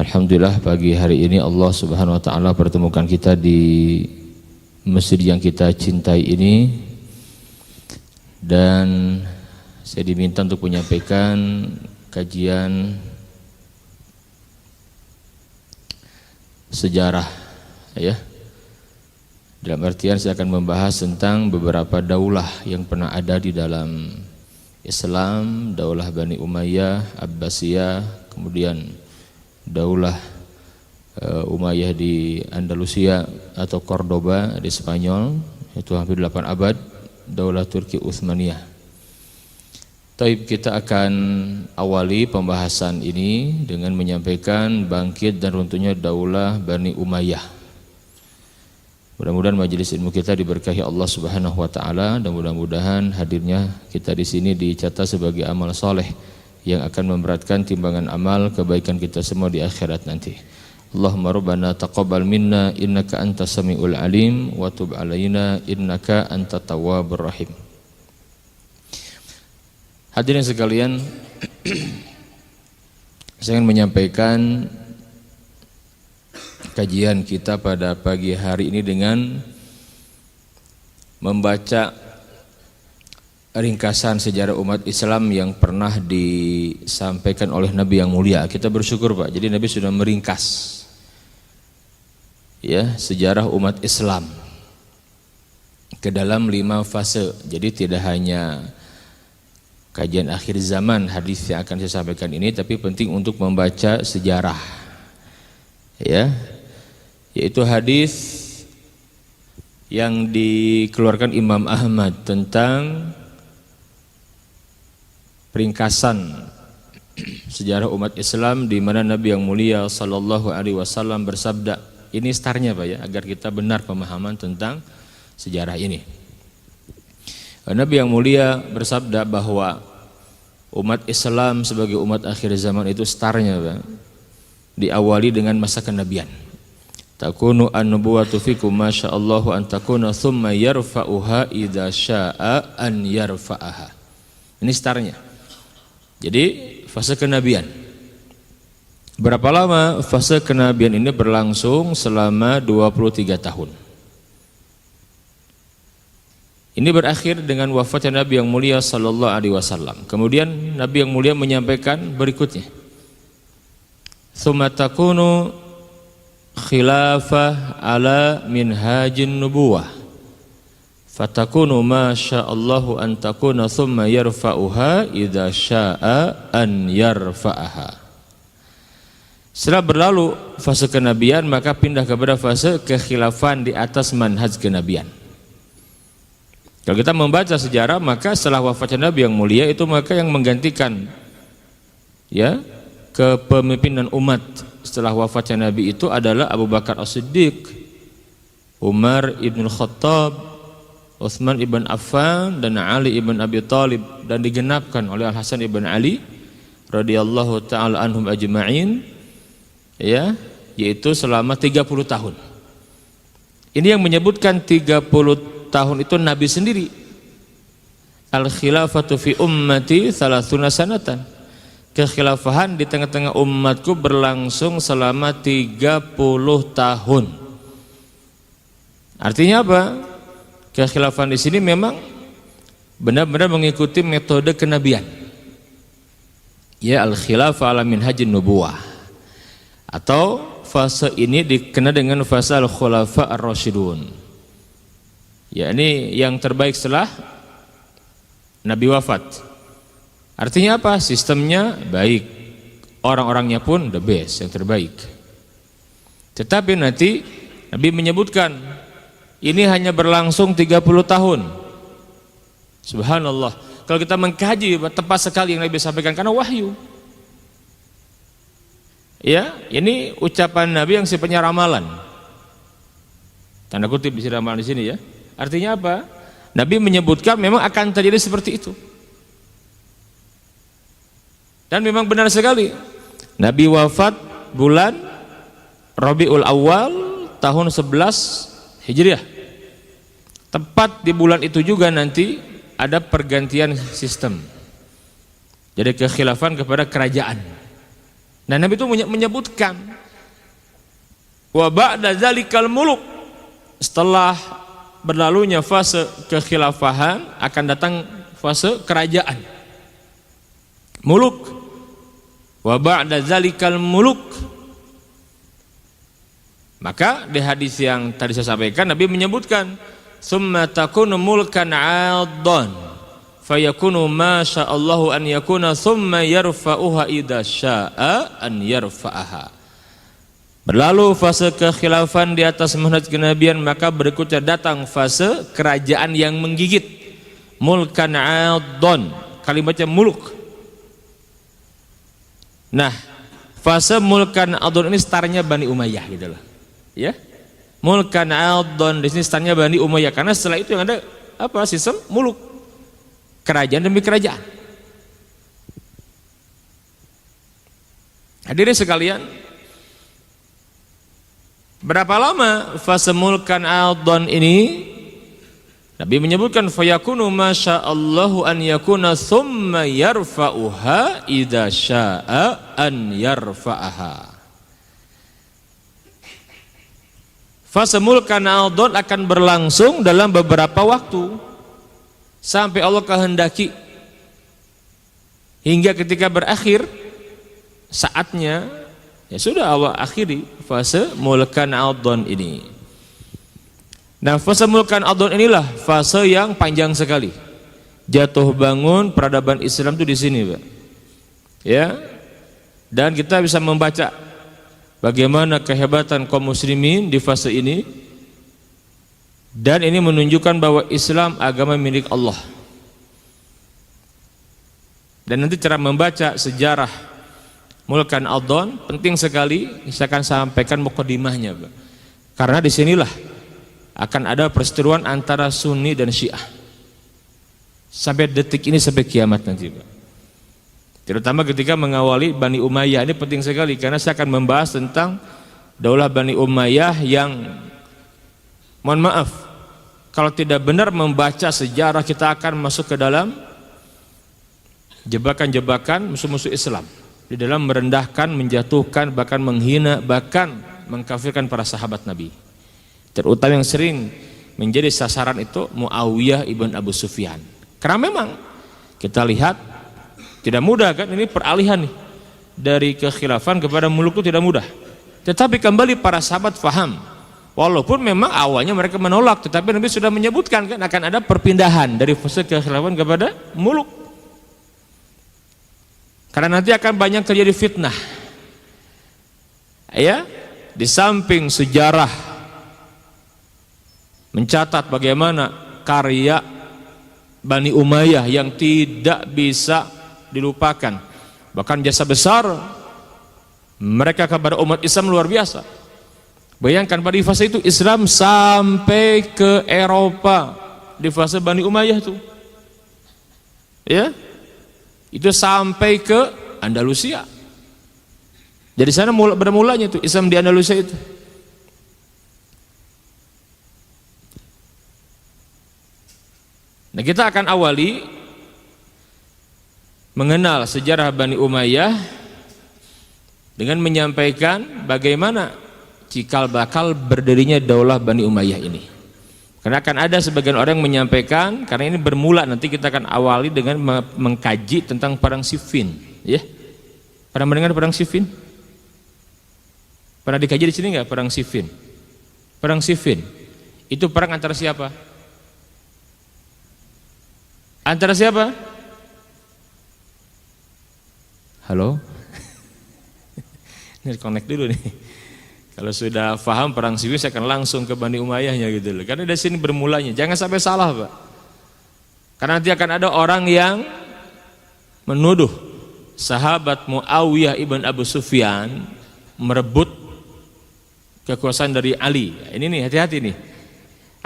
Alhamdulillah pagi hari ini Allah Subhanahu wa taala pertemukan kita di masjid yang kita cintai ini, dan saya diminta untuk menyampaikan kajian sejarah, ya. Dalam artian saya akan membahas tentang beberapa daulah yang pernah ada di dalam Islam, daulah Bani Umayyah, Abbasiyah, kemudian daulah Umayyah di Andalusia atau Cordoba di Spanyol, itu hampir 8 abad, daulah Turki Utsmaniyah. Taib, kita akan awali pembahasan ini dengan menyampaikan bangkit dan runtuhnya daulah Bani Umayyah. Mudah-mudahan majelis ilmu kita diberkahi Allah Subhanahu wa taala, dan mudah-mudahan hadirnya kita di sini dicatat sebagai amal soleh yang akan memberatkan timbangan amal kebaikan kita semua di akhirat nanti. Allahumma rabbana taqabbal minna innaka antas samiul alim wa tub alaina innaka antat tawwabur rahim. Hadirin sekalian, saya ingin menyampaikan kajian kita pada pagi hari ini dengan membaca ringkasan sejarah umat Islam yang pernah disampaikan oleh Nabi yang mulia. Kita bersyukur, Pak, jadi Nabi sudah meringkas, ya, sejarah umat Islam ke dalam 5 fase. Jadi tidak hanya kajian akhir zaman hadis yang akan saya sampaikan ini, tapi penting untuk membaca sejarah, ya, yaitu hadis yang dikeluarkan Imam Ahmad tentang ringkasan sejarah umat Islam, di mana Nabi yang mulia sallallahu alaihi wasallam bersabda. Ini startnya, Pak, ya, agar kita benar pemahaman tentang sejarah ini. Nabi yang mulia bersabda bahwa umat Islam sebagai umat akhir zaman itu startnya, Pak, diawali dengan masa kenabian. Takunu an-nubuwatu fikum masyaallahu an takuna thumma yarfa'uha idza syaa an yarfa'aha. Ini startnya. Jadi fase kenabian. Berapa lama fase kenabian ini berlangsung? Selama 23 tahun. Ini berakhir dengan wafatnya Nabi yang mulia sallallahu alaihi wasallam. Kemudian Nabi yang mulia menyampaikan berikutnya. Tsumma takunu khilafah ala minhajin nubuwah. Fatakunu ma sya'allahu an takuna thumma yarfa'uha idza syaa an yarfa'aha. Setelah berlalu fase kenabian, maka pindah kepada fase kekhilafan di atas manhaj kenabian. Kalau kita membaca sejarah, maka setelah wafatnya Nabi yang mulia itu, maka yang menggantikan, ya, kepemimpinan umat setelah wafatnya Nabi itu adalah Abu Bakar As-Siddiq, Umar ibn Khattab, Utsman ibn Affan, dan Ali ibn Abi Thalib, dan digenapkan oleh Al-Hasan ibn Ali radhiyallahu taala anhum ajma'in, ya, yaitu selama 30 tahun. Ini yang menyebutkan 30 tahun itu Nabi sendiri. Al-khilafatu fi ummati 30 sanatan. Kekhilafahan di tengah-tengah umatku berlangsung selama 30 tahun. Artinya apa? Kekhilafan di sini memang benar-benar mengikuti metode kenabian. Ya, al-khilafah ala minhajin nubuwah. Atau fase ini dikenal dengan fase al-khulafa ar-rasyidun. Ya, ini yang terbaik setelah Nabi wafat. Artinya apa? Sistemnya baik, orang-orangnya pun the best, yang terbaik. Tetapi nanti Nabi menyebutkan ini hanya berlangsung 30 tahun. Subhanallah. Kalau kita mengkaji, tepat sekali yang Nabi sampaikan karena wahyu. Ya, ini ucapan Nabi yang sifatnya ramalan. Tanda kutip di ramalan di sini, ya. Artinya apa? Nabi menyebutkan memang akan terjadi seperti itu. Dan memang benar sekali. Nabi wafat bulan Rabiul Awal tahun 11 Hijriah. Tepat di bulan itu juga nanti ada pergantian sistem. Jadi kekhilafan kepada kerajaan. Dan Nabi itu menyebutkan wa ba'da zalikal muluk, setelah berlalunya fase kekhilafahan akan datang fase kerajaan. Muluk. Wa ba'da zalikal muluk. Maka di hadis yang tadi saya sampaikan Nabi menyebutkan summa takunu mulkan 'addan fayakunu ma sya'allahu an yakuna thumma yarfa'uha idza sya'a an yarfa'aha. Berlalu fase kekhilafan di atas manhaj kenabian, maka berikutnya datang fase kerajaan yang menggigit. Mulkan 'addan, kalimatnya muluk. Nah, fase mulkan 'addan ini startnya Bani Umayyah gitu loh. Ya. Mulkan 'addan di sini startnya Bani Umayyah, karena setelah itu yang ada apa? Sistem muluk. Kerajaan demi kerajaan. Hadirin sekalian, berapa lama fase mulkan 'addan ini? Nabi menyebutkan fayakunu ma sya'allahu an yakuna thumma yarfa'uha idza sya'a an yarfa'aha. Fase mulkan 'addan akan berlangsung dalam beberapa waktu sampai Allah kehendaki, hingga ketika berakhir saatnya ya sudah Allah akhiri fase mulkan 'addan ini. Nah, fase mulkan 'addan inilah fase yang panjang sekali. Jatuh bangun peradaban Islam itu di sini, Pak. Ya. Dan kita bisa membaca bagaimana kehebatan kaum muslimin di fase ini. Dan ini menunjukkan bahwa Islam agama milik Allah. Dan nanti cara membaca sejarah mulkan 'addan penting sekali. Saya akan sampaikan mukadimahnya, Pak. Karena disinilah akan ada perseteruan antara Sunni dan Syiah sampai detik ini, sampai kiamat nanti, Pak. Terutama ketika mengawali Bani Umayyah, ini penting sekali karena saya akan membahas tentang daulah Bani Umayyah yang, mohon maaf, kalau tidak benar membaca sejarah kita akan masuk ke dalam jebakan-jebakan musuh-musuh Islam di dalam merendahkan, menjatuhkan, bahkan menghina, bahkan mengkafirkan para sahabat Nabi. Terutama yang sering menjadi sasaran itu Muawiyah ibn Abu Sufyan. Karena memang kita lihat tidak mudah kan, ini peralihan nih dari kekhilafan kepada muluk itu tidak mudah. Tetapi kembali para sahabat faham. Walaupun memang awalnya mereka menolak, tetapi Nabi sudah menyebutkan kan akan ada perpindahan dari fase kekhilafan kepada muluk. Karena nanti akan banyak terjadi fitnah. Ya, di samping sejarah mencatat bagaimana karya Bani Umayyah yang tidak bisa dilupakan, bahkan jasa besar mereka kepada umat Islam luar biasa. Bayangkan pada fase itu Islam sampai ke Eropa di fase Bani Umayyah itu, ya, itu sampai ke Andalusia. Jadi sana bermulanya itu Islam di Andalusia itu. Nah, kita akan awali mengenal sejarah Bani Umayyah dengan menyampaikan bagaimana cikal bakal berdirinya daulah Bani Umayyah ini. Karena akan ada sebagian orang yang menyampaikan, karena ini bermula, nanti kita akan awali dengan mengkaji tentang perang Siffin, ya. Pernah mendengar perang Siffin? Pernah dikaji di sini enggak perang Siffin? Perang Siffin itu perang antara siapa? Antara siapa? Halo? Ini connect dulu nih. Kalau sudah paham perang Siffin, saya akan langsung ke Bani Umayyahnya gitu loh. Karena dari sini bermulanya. Jangan sampai salah, Pak. Karena nanti akan ada orang yang menuduh sahabat Muawiyah ibn Abu Sufyan merebut kekuasaan dari Ali. Ini nih, hati-hati nih.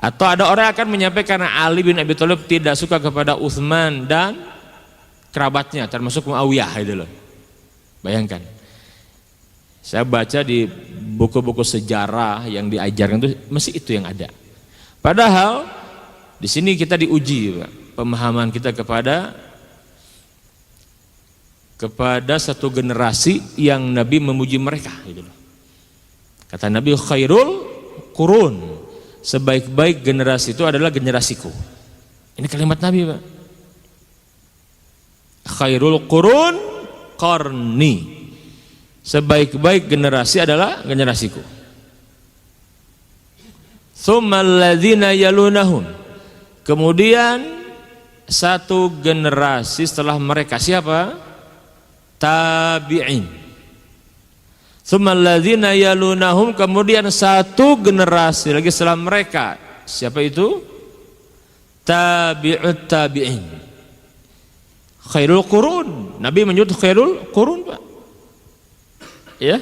Atau ada orang yang akan menyampaikan karena Ali bin Abi Thalib tidak suka kepada Utsman dan kerabatnya, termasuk Muawiyah gitu loh. Bayangkan. Saya baca di buku-buku sejarah yang diajarkan itu mesti itu yang ada. Padahal di sini kita diuji, Pak, pemahaman kita kepada kepada satu generasi yang Nabi memuji mereka gitu loh. Kata Nabi, khairul qurun, sebaik-baik generasi itu adalah generasiku. Ini kalimat Nabi, Pak. Khairul qurun qarni, sebaik-baik generasi adalah generasiku. Tsummal ladzina yalunahum, kemudian satu generasi setelah mereka, siapa? Tabi'in. Tsummal ladzina yalunahum, kemudian satu generasi lagi setelah mereka, siapa itu? Tabi'ut tabi'in. Khairul qurun, Nabi menyebut khairul qurun, Pak. Ya.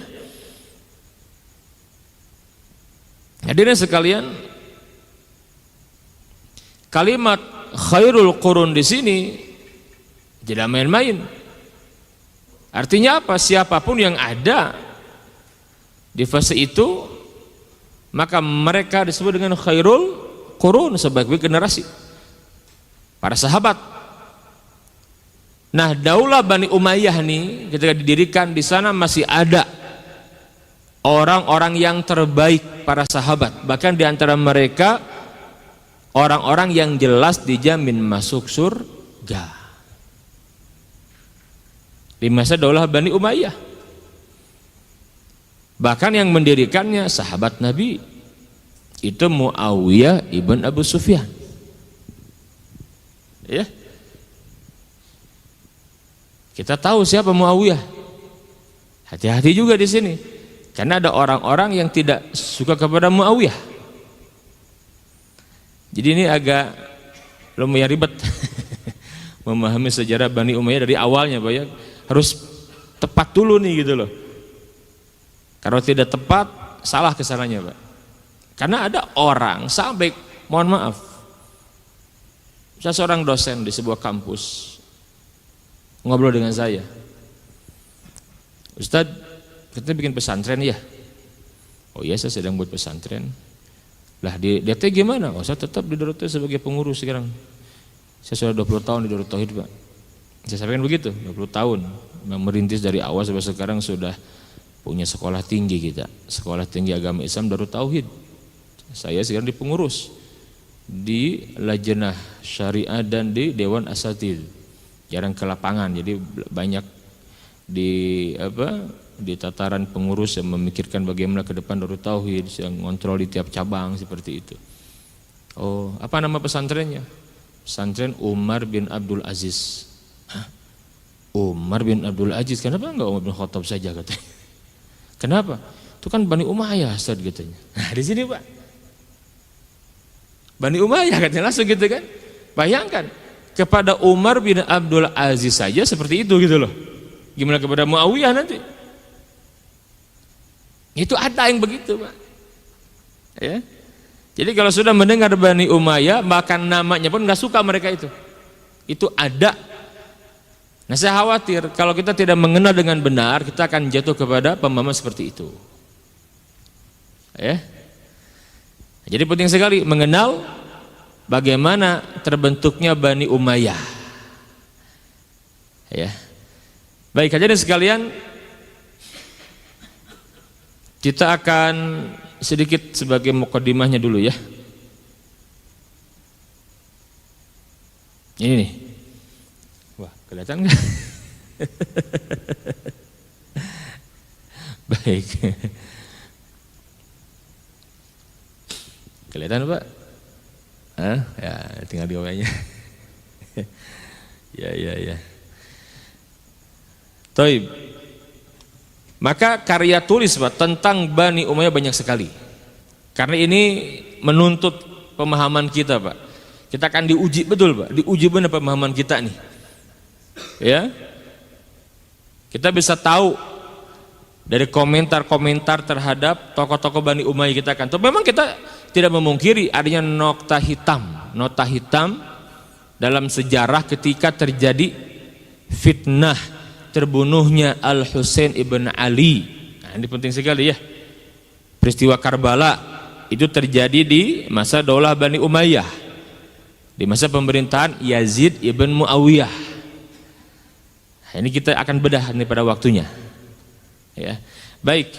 Hadirin sekalian, kalimat khairul qurun di sini tidak main-main. Artinya apa? Siapapun yang ada di fase itu, maka mereka disebut dengan khairul qurun, sebaik-baik generasi. Para sahabat. Nah, Daulah Bani Umayyah nih ketika didirikan di sana masih ada orang-orang yang terbaik, para sahabat. Bahkan di antara mereka orang-orang yang jelas dijamin masuk surga. Di masa Daulah Bani Umayyah. Bahkan yang mendirikannya sahabat Nabi, itu Muawiyah ibn Abu Sufyan. Ya. Kita tahu siapa Muawiyah. Hati-hati juga di sini. Karena ada orang-orang yang tidak suka kepada Muawiyah. Jadi ini agak lumayan ribet memahami sejarah Bani Umayyah dari awalnya, Pak ya. Harus tepat dulu nih gitu loh. Kalau tidak tepat, salah kesananya, Pak. Karena ada orang sampai, mohon maaf, saya seorang dosen di sebuah kampus ngobrol dengan saya, Ustadz, kita bikin pesantren ya? Oh iya, saya sedang buat pesantren. Lah di DT gimana? Oh, saya tetap di Darut sebagai pengurus sekarang. Saya sudah 20 tahun di Darut Tauhid, Pak. Saya sampaikan begitu, 20 tahun merintis dari awal sampai sekarang sudah punya sekolah tinggi kita, sekolah tinggi agama Islam Darut Tauhid. Saya sekarang di pengurus di Lajnah Syariah dan di Dewan Asatidz. Jarang ke lapangan, jadi banyak di tataran pengurus yang memikirkan bagaimana ke depan Darut Tauhid, yang ngontrol di tiap cabang seperti itu. Oh, apa nama pesantrennya? Pesantren Umar bin Abdul Aziz. Hah? Umar bin Abdul Aziz, kenapa enggak Umar bin Khattab saja katanya? Kenapa? Itu kan Bani Umayyah, Ustaz, katanya. Nah, di sini, Pak. Bani Umayyah katanya langsung gitu kan. Bayangkan, kepada Umar bin Abdul Aziz saja seperti itu gitu loh. Gimana kepada Muawiyah nanti? Itu ada yang begitu, Pak. Ya. Jadi kalau sudah mendengar Bani Umayyah, bahkan namanya pun nggak suka mereka itu. Itu ada. Nah, saya khawatir kalau kita tidak mengenal dengan benar, kita akan jatuh kepada pemahaman seperti itu. Ya. Jadi penting sekali mengenal bagaimana terbentuknya Bani Umayyah. Ya. Baik, hadirin sekalian, kita akan sedikit sebagai mukadimahnya dulu ya. Ini nih. Wah, kelihatan nggak? Baik. Kelihatan, Pak? Hah? Ya, tinggal diomanya. Ya. Taib. Maka karya tulis, Pak, tentang Bani Umayyah banyak sekali. Karena ini menuntut pemahaman kita, Pak. Kita akan diuji betul, Pak. Diuji benar pemahaman kita nih. Ya. Kita bisa tahu dari komentar-komentar terhadap tokoh-tokoh Bani Umayyah kita kan. Tapi memang kita tidak memungkiri adanya nota hitam dalam sejarah ketika terjadi fitnah terbunuhnya Al-Husain ibn Ali. Nah, ini penting sekali ya. Peristiwa Karbala itu terjadi di masa Daulah Bani Umayyah, di masa pemerintahan Yazid ibn Muawiyah. Ini kita akan bedah ini pada waktunya. Ya. Baik.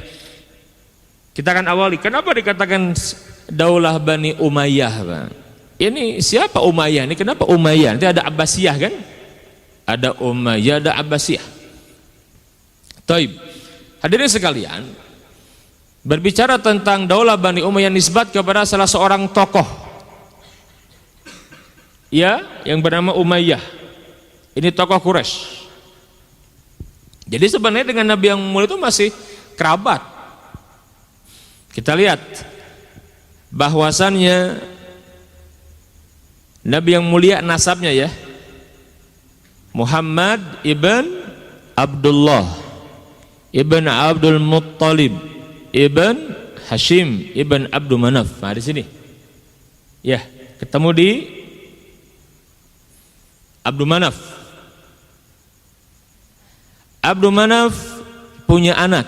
Kita akan awali. Kenapa dikatakan Daulah Bani Umayyah, Pak? Ini siapa Umayyah? Ini kenapa Umayyah? Nanti ada Abbasiyah kan? Ada Umayyah, ada Abbasiyah. Taib. Hadirin sekalian, berbicara tentang Daulah Bani Umayyah nisbat kepada salah seorang tokoh, ya, yang bernama Umayyah. Ini tokoh Quraisy. Jadi sebenarnya dengan Nabi yang mulia itu masih kerabat. Kita lihat bahwasannya Nabi yang mulia nasabnya ya, Muhammad ibn Abdullah ibn Abdul Muttalib ibn Hashim ibn Abdul Manaf. Nah di sini ya ketemu di Abdul Manaf. Abdul Manaf punya anak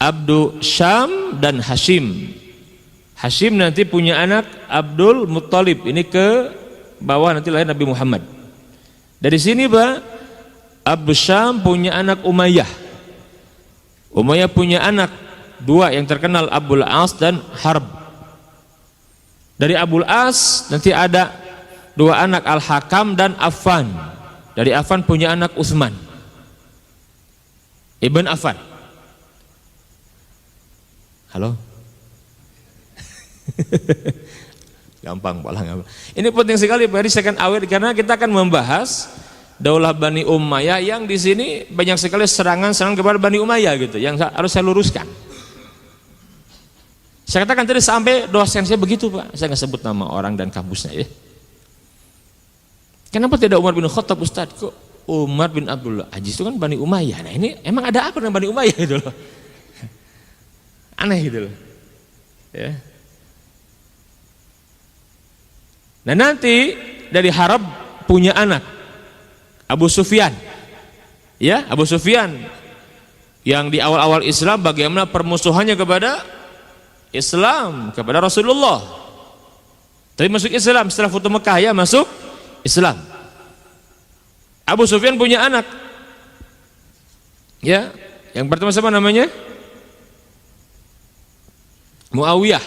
Abdul Syam dan Hashim. Hashim nanti punya anak Abdul Muttalib. Ini ke bawah nanti lahir Nabi Muhammad. Dari sini Pak, Abdul Syam punya anak Umayyah. Umayyah punya anak dua yang terkenal, Abul As dan Harb. Dari Abul As nanti ada dua anak, Al-Hakam dan Affan. Dari Affan punya anak Utsman Ibn Affan. Halo? Gampang pola. Ini penting sekali Pak, saya akan awet karena kita akan membahas Daulah Bani Umayyah yang di sini banyak sekali serangan-serangan kepada Bani Umayyah gitu, yang harus saya luruskan. Saya katakan tadi sampai dosen saya begitu Pak, saya nggak sebut nama orang dan kampusnya ya. Kenapa tidak Umar bin Khattab Ustaz? Kok Umar bin Abdul Aziz itu kan Bani Umayyah. Nah ini emang ada apa dengan Bani Umayyah gitu loh. Aneh gitu loh. Ya. Nah nanti dari Harab punya anak Abu Sufyan. Ya, Abu Sufyan yang di awal-awal Islam bagaimana permusuhannya kepada Islam, kepada Rasulullah. Tapi masuk Islam setelah Futuh Mekah ya, masuk Islam. Abu Sufyan punya anak. Ya, yang pertama siapa namanya? Muawiyah.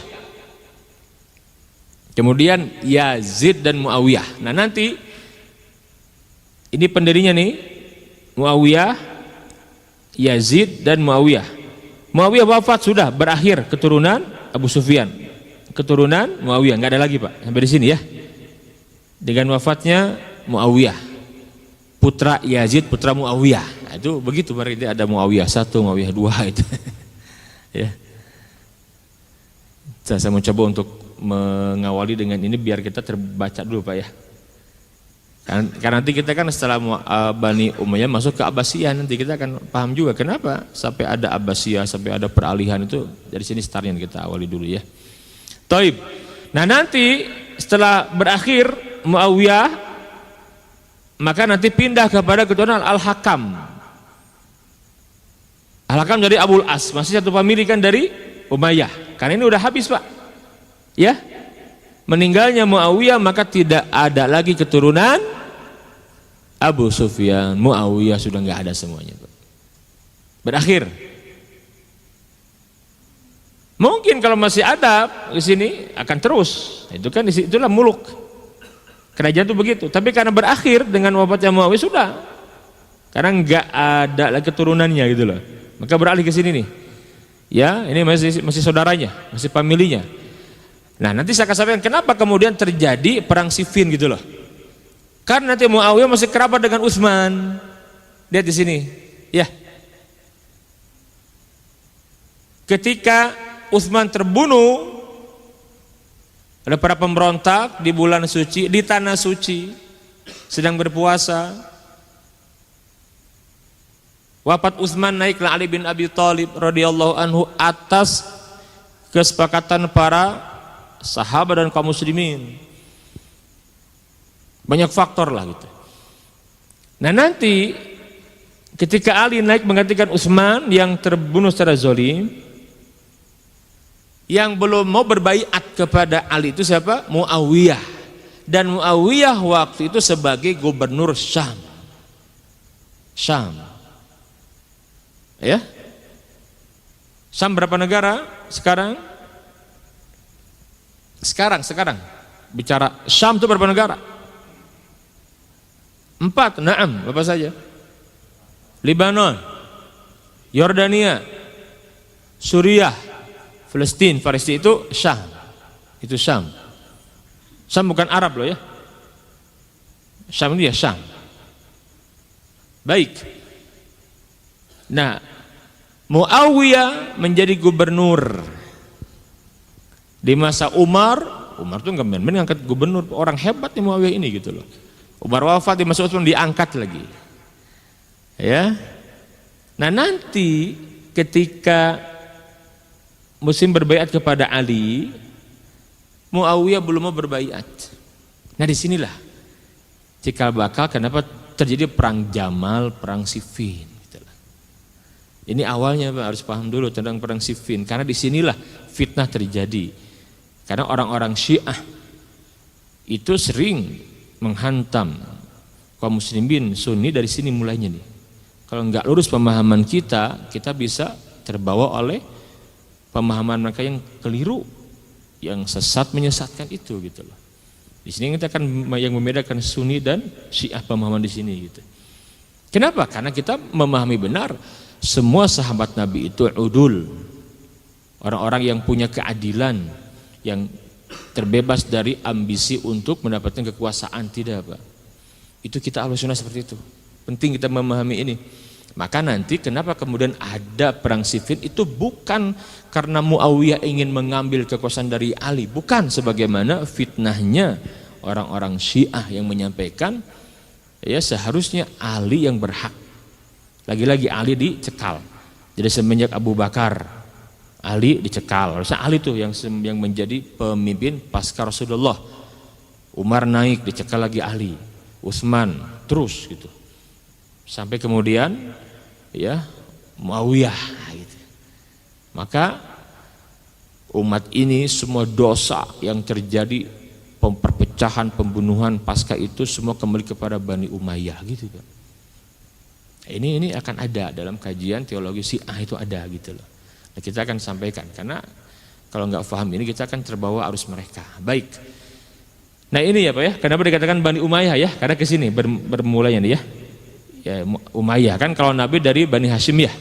Kemudian Yazid dan Muawiyah. Nah, nanti ini pendirinya nih, Muawiyah, Yazid dan Muawiyah. Muawiyah wafat sudah, berakhir keturunan Abu Sufyan. Keturunan Muawiyah, enggak ada lagi, Pak. Sampai di sini ya. Dengan wafatnya Muawiyah, putra Yazid, putra Muawiyah. Nah, itu begitu berarti ada Muawiyah 1, Muawiyah 2 itu. Ya. Saya mencoba untuk mengawali dengan ini biar kita terbaca dulu Pak ya. Karena nanti kita kan setelah Bani Umayyah masuk ke Abbasiyah, nanti kita akan paham juga kenapa sampai ada Abbasiyah, sampai ada peralihan itu dari sini startnya kita awali dulu ya. Taib. Nah nanti setelah berakhir Muawiyah, maka nanti pindah kepada keturunan Al-Hakam. Al-Hakam dari Abul As, masih satu famili kan dari Umayyah. Karena ini udah habis Pak. Ya. Meninggalnya Muawiyah maka tidak ada lagi keturunan Abu Sufyan. Muawiyah sudah enggak ada semuanya Pak. Berakhir. Mungkin kalau masih ada di sini akan terus. Itu kan itulah muluk. Kerajaan itu begitu, tapi karena berakhir dengan wafatnya Muawiyah sudah, karena enggak ada lagi keturunannya gitu loh, maka beralih ke sini nih, ya ini masih saudaranya, masih familinya. Nah nanti saya akan sampaikan kenapa kemudian terjadi perang Siffin gitu loh, karena nanti Muawiyah masih kerabat dengan Utsman. Lihat di sini, ya, ketika Utsman terbunuh ada para pemberontak di bulan suci, di tanah suci, sedang berpuasa. Wafat Utsman, naiklah Ali bin Abi Thalib radhiyallahu anhu atas kesepakatan para sahabat dan kaum muslimin. Banyak faktor lah gitu. Nah nanti ketika Ali naik menggantikan Utsman yang terbunuh secara zalim, yang belum mau berbaiat kepada Ali itu siapa? Muawiyah. Dan Muawiyah waktu itu sebagai gubernur Syam. Syam. Ya. Syam berapa negara sekarang? Sekarang. Bicara Syam itu berapa negara? 4, naam, apa saja? Lebanon, Yordania, Suriah, Palestina itu Syam. Itu Syam. Syam bukan Arab loh ya. Syam itu ya Syam. Baik. Nah, Muawiyah menjadi gubernur di masa Umar tuh nggak main-main ngangkat gubernur, orang hebat nih Muawiyah ini gitu loh. Umar wafat, di masa Utsman diangkat lagi. Ya. Nah, nanti ketika musim berbaiat kepada Ali, Muawiyah belum mau berbaiat. Nah, disinilah cikal bakal kenapa terjadi perang Jamal, perang Siffin. Ini awalnya Pak, harus paham dulu tentang perang Siffin, karena disinilah fitnah terjadi. Karena orang-orang Syiah itu sering menghantam kaum muslimin Sunni dari sini mulainya nih. Kalau nggak lurus pemahaman kita bisa terbawa oleh pemahaman mereka yang keliru, yang sesat menyesatkan itu gitu loh. Di sini kita akan yang membedakan Sunni dan Syiah pemahaman di sini gitu. Kenapa? Karena kita memahami benar semua sahabat Nabi itu udul, orang-orang yang punya keadilan, yang terbebas dari ambisi untuk mendapatkan kekuasaan, tidak Pak. Itu kita Ahlussunnah seperti itu. Penting kita memahami ini. Maka nanti kenapa kemudian ada perang Siffin itu bukan karena Muawiyah ingin mengambil kekuasaan dari Ali, bukan, sebagaimana fitnahnya orang-orang Syiah yang menyampaikan ya seharusnya Ali yang berhak. Lagi-lagi Ali dicekal. Jadi semenjak Abu Bakar, Ali dicekal. Harusnya Ali tuh yang menjadi pemimpin pasca Rasulullah. Umar naik, dicekal lagi Ali. Utsman terus gitu. Sampai kemudian ya Muawiyah gitu. Maka umat ini semua dosa yang terjadi, perpecahan, pembunuhan pasca itu semua kembali kepada Bani Umayyah gitu kan. Ini akan ada dalam kajian teologi Syiah, itu ada gitu loh. Nah, kita akan sampaikan, karena kalau nggak paham ini kita akan terbawa arus mereka. Baik. Nah ini ya Pak ya, kenapa dikatakan Bani Umayyah ya? Karena kesini bermulanya nih ya. Ya Umayyah kan kalau Nabi dari Bani Hashim ya.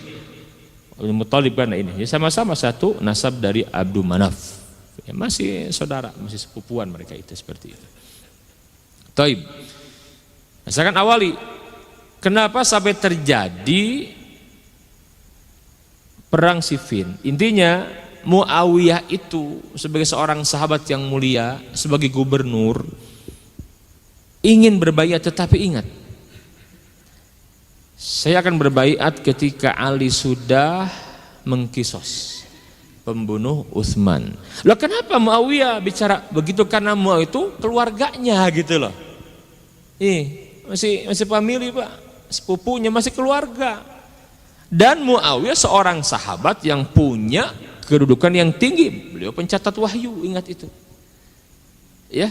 Muthalib kan ini. Ya sama-sama satu nasab dari Abdul Manaf. Ya, masih saudara, masih sepupuan mereka itu seperti itu. Taib. Nah, saya akan awali. Kenapa sampai terjadi perang Siffin? Intinya Muawiyah itu sebagai seorang sahabat yang mulia, sebagai gubernur, ingin berbaiat, tetapi ingat, saya akan berbaiat ketika Ali sudah mengkisos pembunuh Utsman. Loh kenapa Muawiyah bicara begitu? Karena Muawiyah itu keluarganya gitu loh. Masih famili Pak. Sepupunya masih keluarga. Dan Muawiyah seorang sahabat yang punya kedudukan yang tinggi. Beliau pencatat wahyu, ingat itu. Ya.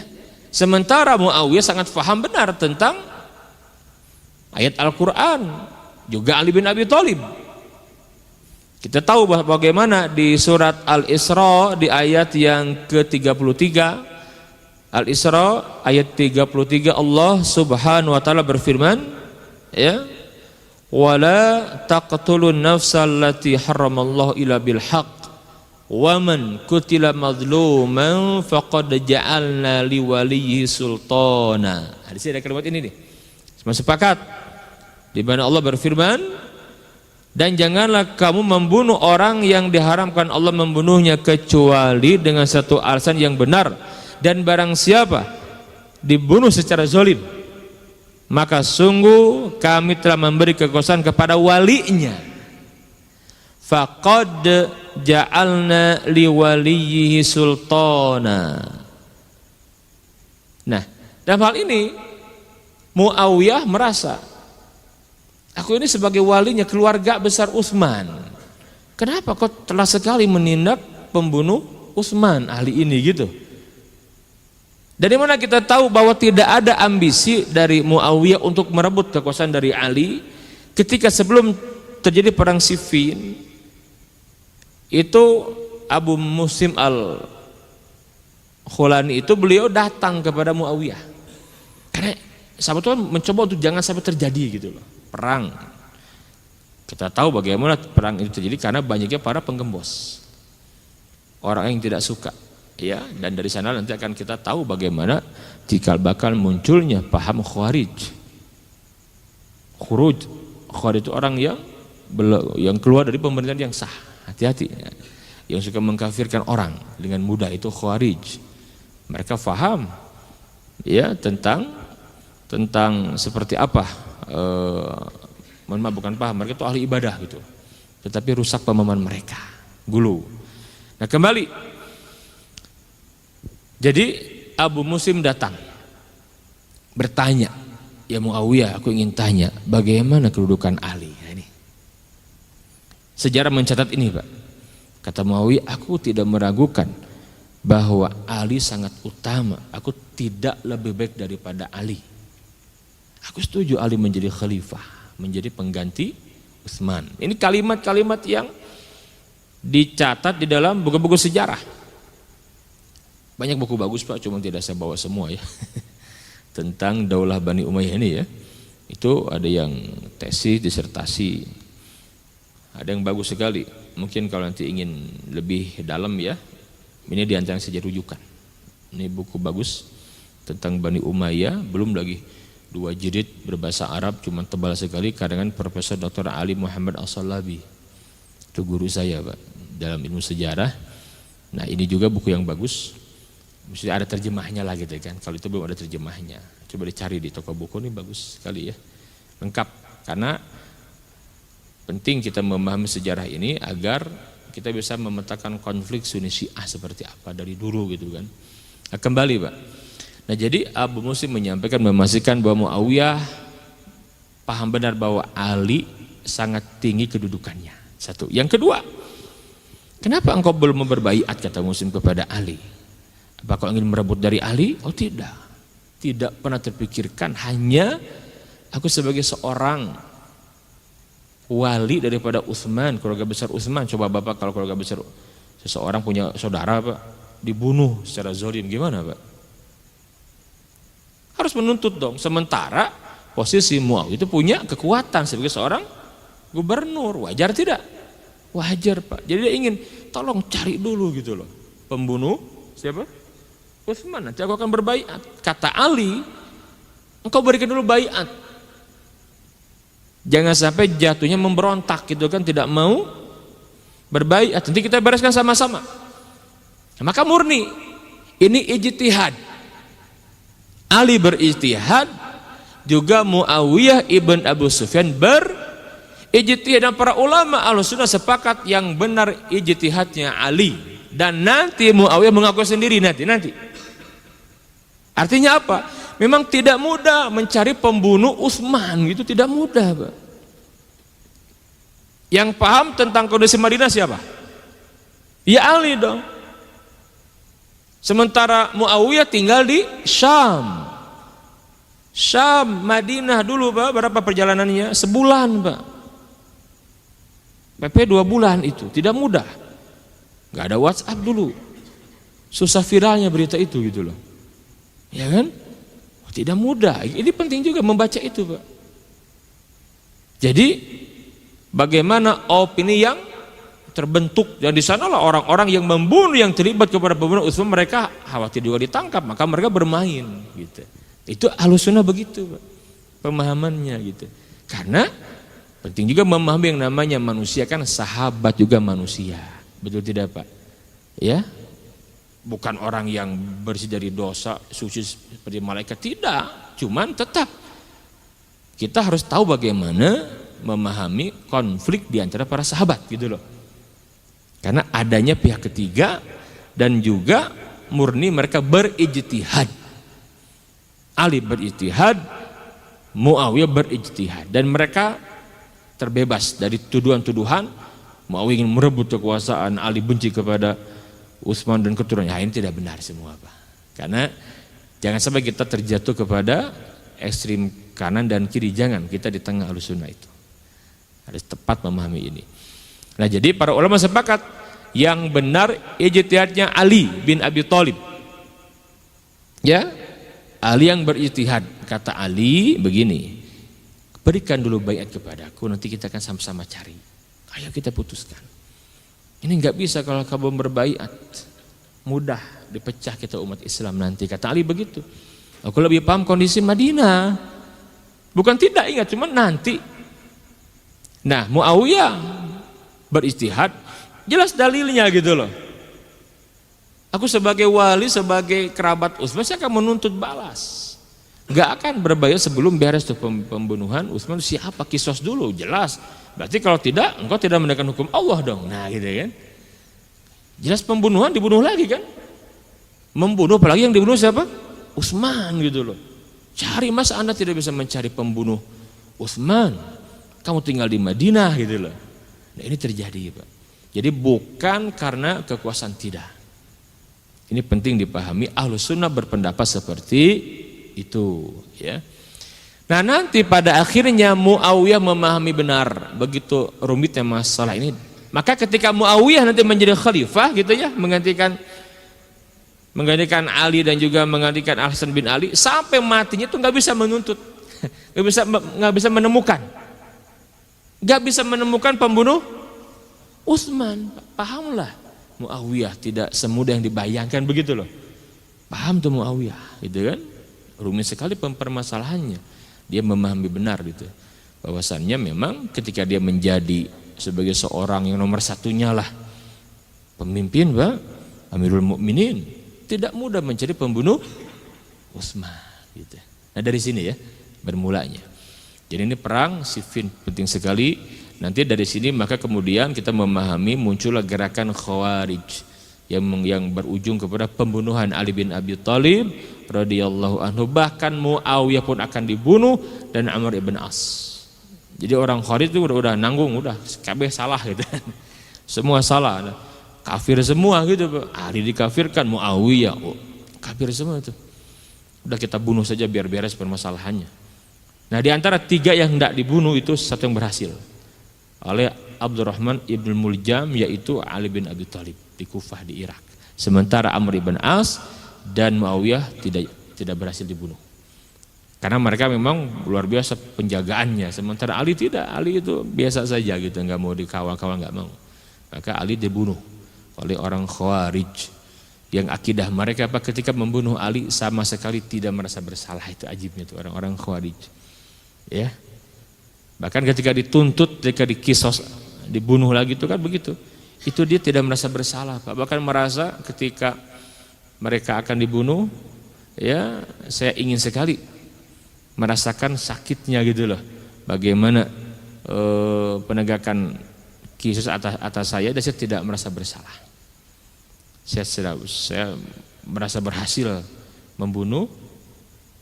Sementara Muawiyah sangat paham benar tentang ayat Al-Qur'an, juga Ali bin Abi Thalib. Kita tahu bagaimana di surat Al-Isra di ayat yang ke-33, Al-Isra ayat 33, Allah Subhanahu wa taala berfirman, ya, wala taqtulun nafsal lati haramallahu illa bil haqq wa man qutila mazluman faqad ja'alna li waliyyi sultana. Di sini ada kalimat ini nih. Semua sepakat di mana Allah berfirman, dan janganlah kamu membunuh orang yang diharamkan Allah membunuhnya kecuali dengan satu alasan yang benar, dan barang siapa dibunuh secara zalim maka sungguh kami telah memberi kekuasaan kepada walinya. Faqad ja'alna liwaliyhi sultana. Nah, dalam hal ini Muawiyah merasa, aku ini sebagai walinya keluarga besar Utsman. Kenapa kok telah sekali menindak pembunuh Utsman, ahli ini gitu. Dari mana kita tahu bahwa tidak ada ambisi dari Muawiyah untuk merebut kekuasaan dari Ali, ketika sebelum terjadi perang Siffin itu Abu Muslim al-Khulani itu beliau datang kepada Muawiyah karena sahabat Tuhan mencoba untuk jangan sampai terjadi gitu loh perang. Kita tahu bagaimana perang itu terjadi karena banyaknya para penggembos, orang yang tidak suka, ya. Dan dari sana nanti akan kita tahu bagaimana cikal bakal munculnya paham khawarij. Khawarij itu orang yang keluar dari pemerintahan yang sah. Hati-hati, ya. Yang suka mengkafirkan orang dengan mudah itu khawarij. Mereka faham, ya, tentang seperti apa. Bukan paham, mereka itu ahli ibadah gitu, tetapi rusak pemahaman mereka, gulu. Nah kembali, jadi Abu Muslim datang bertanya, ya Muawiyah, aku ingin tanya bagaimana kedudukan Ali. Nah, ini sejarah mencatat ini, Pak. Kata Muawiyah, aku tidak meragukan bahwa Ali sangat utama, aku tidak lebih baik daripada Ali. Aku setuju Ali menjadi khalifah, menjadi pengganti Utsman. Ini kalimat-kalimat yang dicatat di dalam buku-buku sejarah. Banyak buku bagus, Pak, cuma tidak saya bawa semua ya. Tentang Daulah Bani Umayyah ini ya. Itu ada yang tesis, disertasi. Ada yang bagus sekali. Mungkin kalau nanti ingin lebih dalam ya, ini di antara yang saya rujukan. Ini buku bagus tentang Bani Umayyah, belum lagi 2 jilid berbahasa Arab, cuma tebal sekali, karangan Profesor Dr. Ali Muhammad As-Salabi. Itu guru saya, Pak, dalam ilmu sejarah. Nah ini juga buku yang bagus, mesti ada terjemahnya lah gitu kan. Kalau itu belum ada terjemahnya, coba dicari di toko buku, ini bagus sekali ya, lengkap. Karena penting kita memahami sejarah ini agar kita bisa memetakan konflik Sunni Syiah seperti apa dari dulu gitu kan. Nah, kembali, Pak. Nah jadi Abu Muslim menyampaikan, memastikan bahwa Muawiyah paham benar bahwa Ali sangat tinggi kedudukannya. Satu. Yang kedua, kenapa engkau belum berbaiat, kata Muslim, kepada Ali? Apakah ingin merebut dari Ali? Oh tidak. Tidak pernah terpikirkan, hanya aku sebagai seorang wali daripada Utsman, keluarga besar Utsman. Coba Bapak kalau keluarga besar seseorang punya saudara, Pak, dibunuh secara zalim, gimana, Pak? Harus menuntut dong. Sementara posisi Muawiyah itu punya kekuatan sebagai seorang gubernur. Wajar tidak? Wajar, Pak. Jadi dia ingin tolong cari dulu gitu loh pembunuh siapa? Utsman. Nanti aku akan berbaiat. Kata Ali, engkau berikan dulu baiat. Jangan sampai jatuhnya memberontak gitu kan, tidak mau berbaiat. Nanti kita bereskan sama-sama. Maka murni ini ijtihad. Ali berijtihad, juga Muawiyah ibn Abu Sufyan berijtihad, dan para ulama Ahlussunnah sepakat yang benar ijtihadnya Ali, dan nanti Muawiyah mengaku sendiri nanti. Artinya apa? Memang tidak mudah mencari pembunuh Utsman, itu tidak mudah, Pak. Yang paham tentang kondisi Madinah siapa? Ya Ali dong. Sementara Muawiyah tinggal di Syam, Madinah dulu, Pak. Berapa perjalanannya? Sebulan, Pak. PP 2 bulan itu, tidak mudah. Gak ada WhatsApp dulu, susah viralnya berita itu gitu loh, ya kan? Tidak mudah. Ini penting juga membaca itu, Pak. Jadi bagaimana opini yang terbentuk, dan di sanalah orang-orang yang membunuh, yang terlibat kepada pembunuhan Utsman, mereka khawatir juga ditangkap, maka mereka bermain gitu. Itu Ahlussunnah begitu, Pak, pemahamannya gitu. Karena penting juga memahami yang namanya manusia, kan sahabat juga manusia, betul tidak, Pak? Ya, bukan orang yang bersih dari dosa, suci seperti malaikat, tidak. Cuman tetap kita harus tahu bagaimana memahami konflik di antara para sahabat gitu loh. Karena adanya pihak ketiga, dan juga murni mereka berijtihad. Ali berijtihad, Muawiyah berijtihad, dan mereka terbebas dari tuduhan-tuduhan Muawiyah ingin merebut kekuasaan, Ali benci kepada Utsman dan keturunannya. Ini tidak benar semua, Pak. Karena jangan sampai kita terjatuh kepada ekstrim kanan dan kiri, jangan, kita di tengah Ahlussunnah itu. Harus tepat memahami ini. Nah, jadi para ulama sepakat yang benar ijtihadnya Ali bin Abi Thalib. Ya, Ali yang berijtihad. Kata Ali begini, berikan dulu baiat kepadaku, nanti kita akan sama-sama cari. Ayo kita putuskan. Ini nggak bisa kalau kamu berbaiat, mudah dipecah kita umat Islam nanti. Kata Ali begitu. Aku lebih paham kondisi Madinah. Bukan tidak ingat, cuma nanti. Nah, Muawiyah berijtihad, jelas dalilnya gitu loh. Aku sebagai wali, sebagai kerabat Utsman, saya akan menuntut balas. Gak akan berbaiat sebelum beres tuh pembunuhan Utsman. Siapa kisos dulu, jelas. Berarti kalau tidak, engkau tidak menegakkan hukum Allah dong. Nah gitu kan. Jelas pembunuhan, dibunuh lagi kan. Membunuh, apalagi yang dibunuh siapa? Utsman gitu loh. Cari, masa Anda tidak bisa mencari pembunuh Utsman? Kamu tinggal di Madinah gitu loh. Nah, ini terjadi, Pak. Jadi bukan karena kekuasaan, tidak. Ini penting dipahami. Ahlus Sunnah berpendapat seperti itu, ya. Nah, nanti pada akhirnya Muawiyah memahami benar begitu rumitnya masalah ini. Maka ketika Muawiyah nanti menjadi khalifah gitu ya, menggantikan Ali dan juga menggantikan Al-Hasan bin Ali, sampai matinya itu nggak bisa menuntut, nggak bisa menemukan. Gak bisa menemukan pembunuh Utsman. Pahamlah, Muawiyah tidak semudah yang dibayangkan begitu loh. Paham tuh Muawiyah, gitu kan? Rumit sekali permasalahannya. Dia memahami benar gitu. Bahwasannya memang ketika dia menjadi sebagai seorang yang nomor satunya lah pemimpin, Pak, Amirul Mukminin, tidak mudah mencari pembunuh Utsman gitu. Nah, dari sini ya bermulanya. Jadi ini perang Siffin penting sekali. Nanti dari sini maka kemudian kita memahami muncullah gerakan Khawarij yang berujung kepada pembunuhan Ali bin Abi Thalib radhiyallahu anhu. Bahkan Muawiyah pun akan dibunuh dan Amr ibn As. Jadi orang Khawarij itu udah nanggung, udah kabeh salah gitu. Semua salah, kafir semua gitu. Ali dikafirkan, Muawiyah kafir semua itu. Udah kita bunuh saja biar beres permasalahannya. Nah, di antara tiga yang tidak dibunuh itu satu yang berhasil oleh Abdurrahman ibn Muljam, yaitu Ali bin Abi Thalib di Kufah di Irak. Sementara Amr ibn As dan Muawiyah tidak berhasil dibunuh. Karena mereka memang luar biasa penjagaannya. Sementara Ali tidak, Ali itu biasa saja gitu, nggak mau dikawal-kawal, nggak mau. Maka Ali dibunuh oleh orang Khawarij yang akidah mereka apa, ketika membunuh Ali sama sekali tidak merasa bersalah. Itu ajibnya itu orang-orang Khawarij. Ya, bahkan ketika dituntut, ketika dikisos, dibunuh lagi itu kan begitu. Itu dia tidak merasa bersalah, Pak. Bahkan merasa ketika mereka akan dibunuh, ya saya ingin sekali merasakan sakitnya gitu loh. Bagaimana penegakan kisos atas saya, dan saya tidak merasa bersalah. Saya merasa berhasil membunuh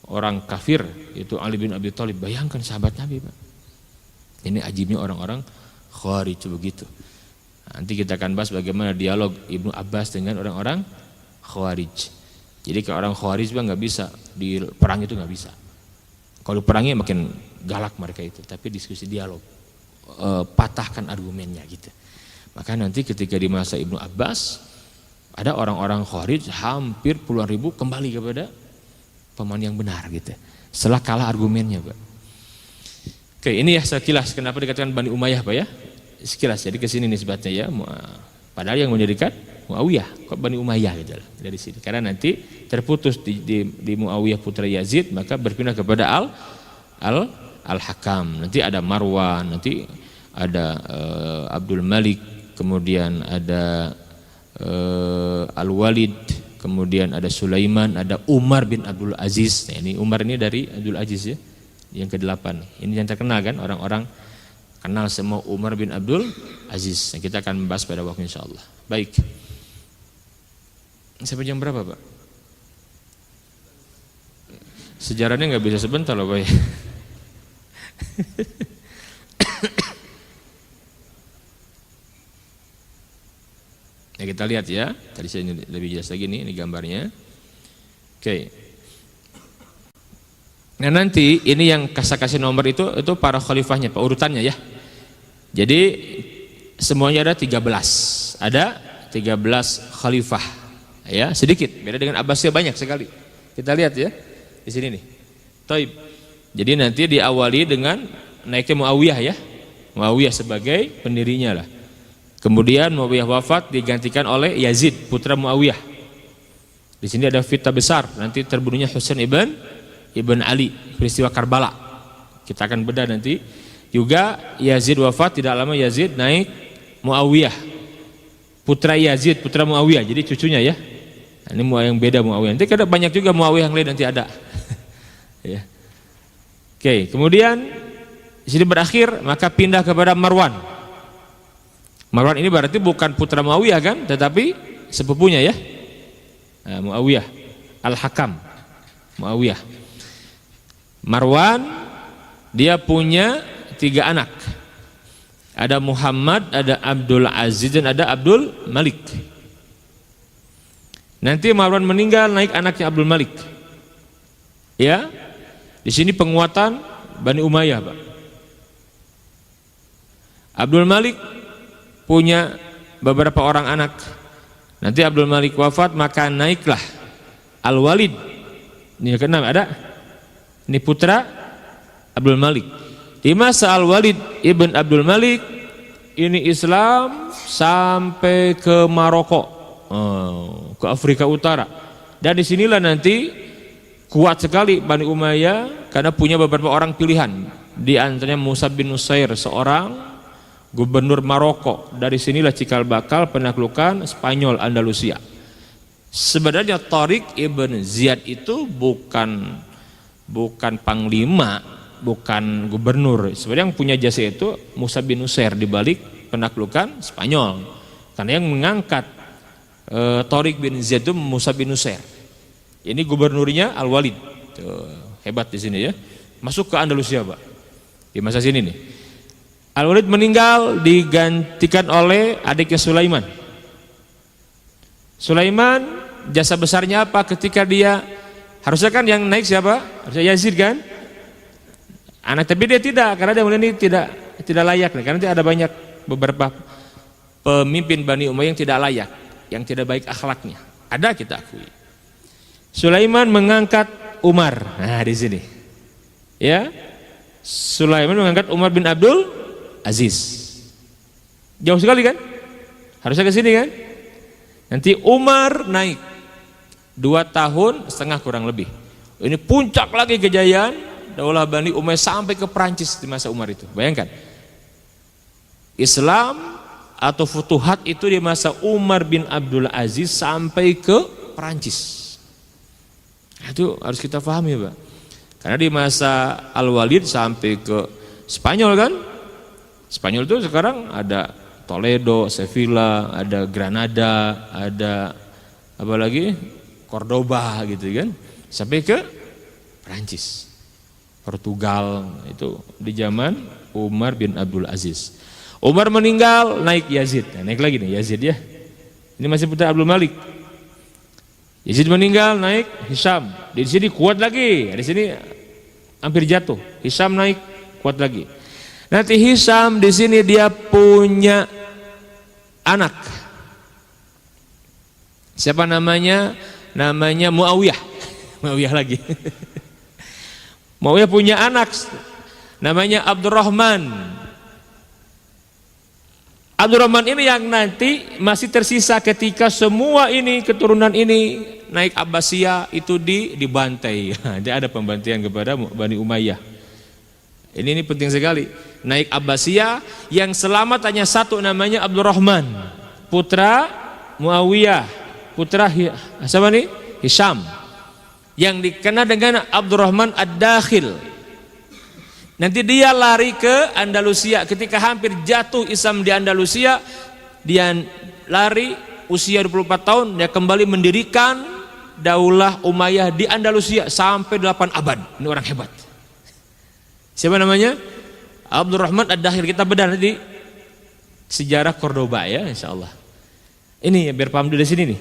orang kafir, itu Ali bin Abi Thalib. Bayangkan sahabat Nabi, Pak. Ini ajibnya orang-orang Khawarij begitu. Nanti kita akan bahas bagaimana dialog Ibnu Abbas dengan orang-orang Khawarij. Jadi kalau orang Khawarij nggak bisa di perang, itu nggak bisa. Kalau perangnya makin galak mereka itu, tapi diskusi dialog, patahkan argumennya gitu. Maka nanti ketika di masa Ibnu Abbas ada orang-orang Khawarij hampir puluhan ribu kembali kepada pemahaman yang benar gitu. Setelah kalah argumennya, Pak. Oke, ini ya sekilas kenapa dikatakan Bani Umayyah, Pak ya. Sekilas, jadi ke sini nisbatnya ya. Padahal yang mendirikan Muawiyah, kok Bani Umayyah gitu lah, dari sini. Karena nanti terputus di Muawiyah putra Yazid, maka berpindah kepada Al-Hakam. Nanti ada Marwan, nanti ada Abdul Malik, kemudian ada Al-Walid, kemudian ada Sulaiman, ada Umar bin Abdul Aziz. Nah, ini Umar ini dari Abdul Aziz ya, yang ke-8. Ini yang terkenal kan, orang-orang kenal semua Umar bin Abdul Aziz. Nah, kita akan membahas pada waktu insyaallah. Baik. Sampai jam berapa, Pak? Sejarahnya nggak bisa sebentar loh, Pak. Ya, kita lihat ya. Tadi saya lebih jelas lagi nih, ini gambarnya. Oke. Nah, nanti ini yang kasih nomor itu para khalifahnya, Pak, urutannya ya. Jadi semuanya ada 13. Ada 13 khalifah. Ya, sedikit. Beda dengan Abbasiyah banyak sekali. Kita lihat ya. Di sini nih. Taib. Jadi nanti diawali dengan naiknya Muawiyah ya. Muawiyah sebagai pendirinya lah. Kemudian Muawiyah wafat digantikan oleh Yazid, putra Muawiyah. Di sini ada fitnah besar. Nanti terbunuhnya Husain ibn Ali, peristiwa Karbala. Kita akan bedah nanti. Juga Yazid wafat, tidak lama Yazid naik Muawiyah. Putra Yazid, putra Muawiyah. Jadi cucunya ya. Nah, ini Muawiyah yang beda Muawiyah. Nanti ada banyak juga Muawiyah yang lain nanti ada. Ya. Oke, kemudian di sini berakhir, maka pindah kepada Marwan. Marwan ini berarti bukan putra Muawiyah kan, tetapi sepupunya ya. Nah, Muawiyah Al-Hakam. Muawiyah. Marwan dia punya 3 anak. Ada Muhammad, ada Abdul Aziz, dan ada Abdul Malik. Nanti Marwan meninggal, naik anaknya Abdul Malik. Ya, di sini penguatan Bani Umayyah, Pak. Abdul Malik punya beberapa orang anak. Nanti Abdul Malik wafat, maka naiklah Al-Walid. Ini ke-6 ada. Ini putra Abdul Malik. Di masa Al-Walid ibn Abdul Malik ini Islam sampai ke Maroko, ke Afrika Utara. Dan disinilah nanti kuat sekali Bani Umayyah karena punya beberapa orang pilihan. Di antaranya Musa bin Nusair, seorang gubernur Maroko. Dari sinilah cikal bakal penaklukan Spanyol Andalusia. Sebenarnya Tariq ibn Ziyad itu bukan panglima, bukan gubernur. Sebenarnya yang punya jasa itu Musa bin Nusair di balik penaklukan Spanyol. Karena yang mengangkat Tariq bin Ziyad itu Musa bin Nusair. Ini gubernurnya Al-Walid. Hebat di sini ya. Masuk ke Andalusia, Pak. Di masa sini nih. Al-Walid meninggal digantikan oleh adiknya Sulaiman. Sulaiman jasa besarnya apa ketika dia, harusnya kan yang naik siapa? Harusnya Yazid kan? Anak, tapi dia tidak, karena dia mulai ini tidak layak nih. Karena ada banyak beberapa pemimpin Bani Umayyah yang tidak layak, yang tidak baik akhlaknya. Ada, kita akui. Sulaiman mengangkat Umar. Nah, di sini. Ya. Sulaiman mengangkat Umar bin Abdul Aziz. Jauh sekali kan? Harusnya ke sini kan? Nanti Umar naik 2 tahun setengah kurang lebih. Ini puncak lagi kejayaan Daulah Bani Umayyah sampai ke Perancis di masa Umar itu. Bayangkan. Islam atau futuhat itu di masa Umar bin Abdul Aziz sampai ke Perancis. Itu harus kita pahami, Pak. Karena di masa Al-Walid sampai ke Spanyol kan. Spanyol itu sekarang ada Toledo, Sevilla, ada Granada, ada apa lagi? Cordoba gitu kan. Sampai ke Perancis. Portugal itu di zaman Umar bin Abdul Aziz. Umar meninggal, naik Yazid. Nah, naik lagi nih Yazid ya. Ini masih putra Abdul Malik. Yazid meninggal, naik Hisham. Di sini kuat lagi. Di sini hampir jatuh. Hisham naik, kuat lagi. Nanti Hisham di sini dia punya anak. Siapa namanya? Namanya Muawiyah. Muawiyah lagi. Muawiyah punya anak namanya Abdurrahman. Abdurrahman ini yang nanti masih tersisa ketika semua ini keturunan ini naik Abbasiyah itu dibantai. Dia ada pembantaian kepada Bani Umayyah. Ini penting sekali. Naik Abbasiyah yang selamat hanya satu, namanya Abdurrahman, putra Muawiyah, putra siapa nih? Hisham. Yang dikenal dengan Abdurrahman Ad-Dakhil. Nanti dia lari ke Andalusia. Ketika hampir jatuh Islam di Andalusia, dia lari usia 24 tahun, dia kembali mendirikan Daulah Umayyah di Andalusia sampai 8 abad. Ini orang hebat. Siapa namanya? Abdurrahman Ad-Dakhil. Kita bedah nanti sejarah Cordoba ya, insyaallah. Ini biar paham dulu di sini nih.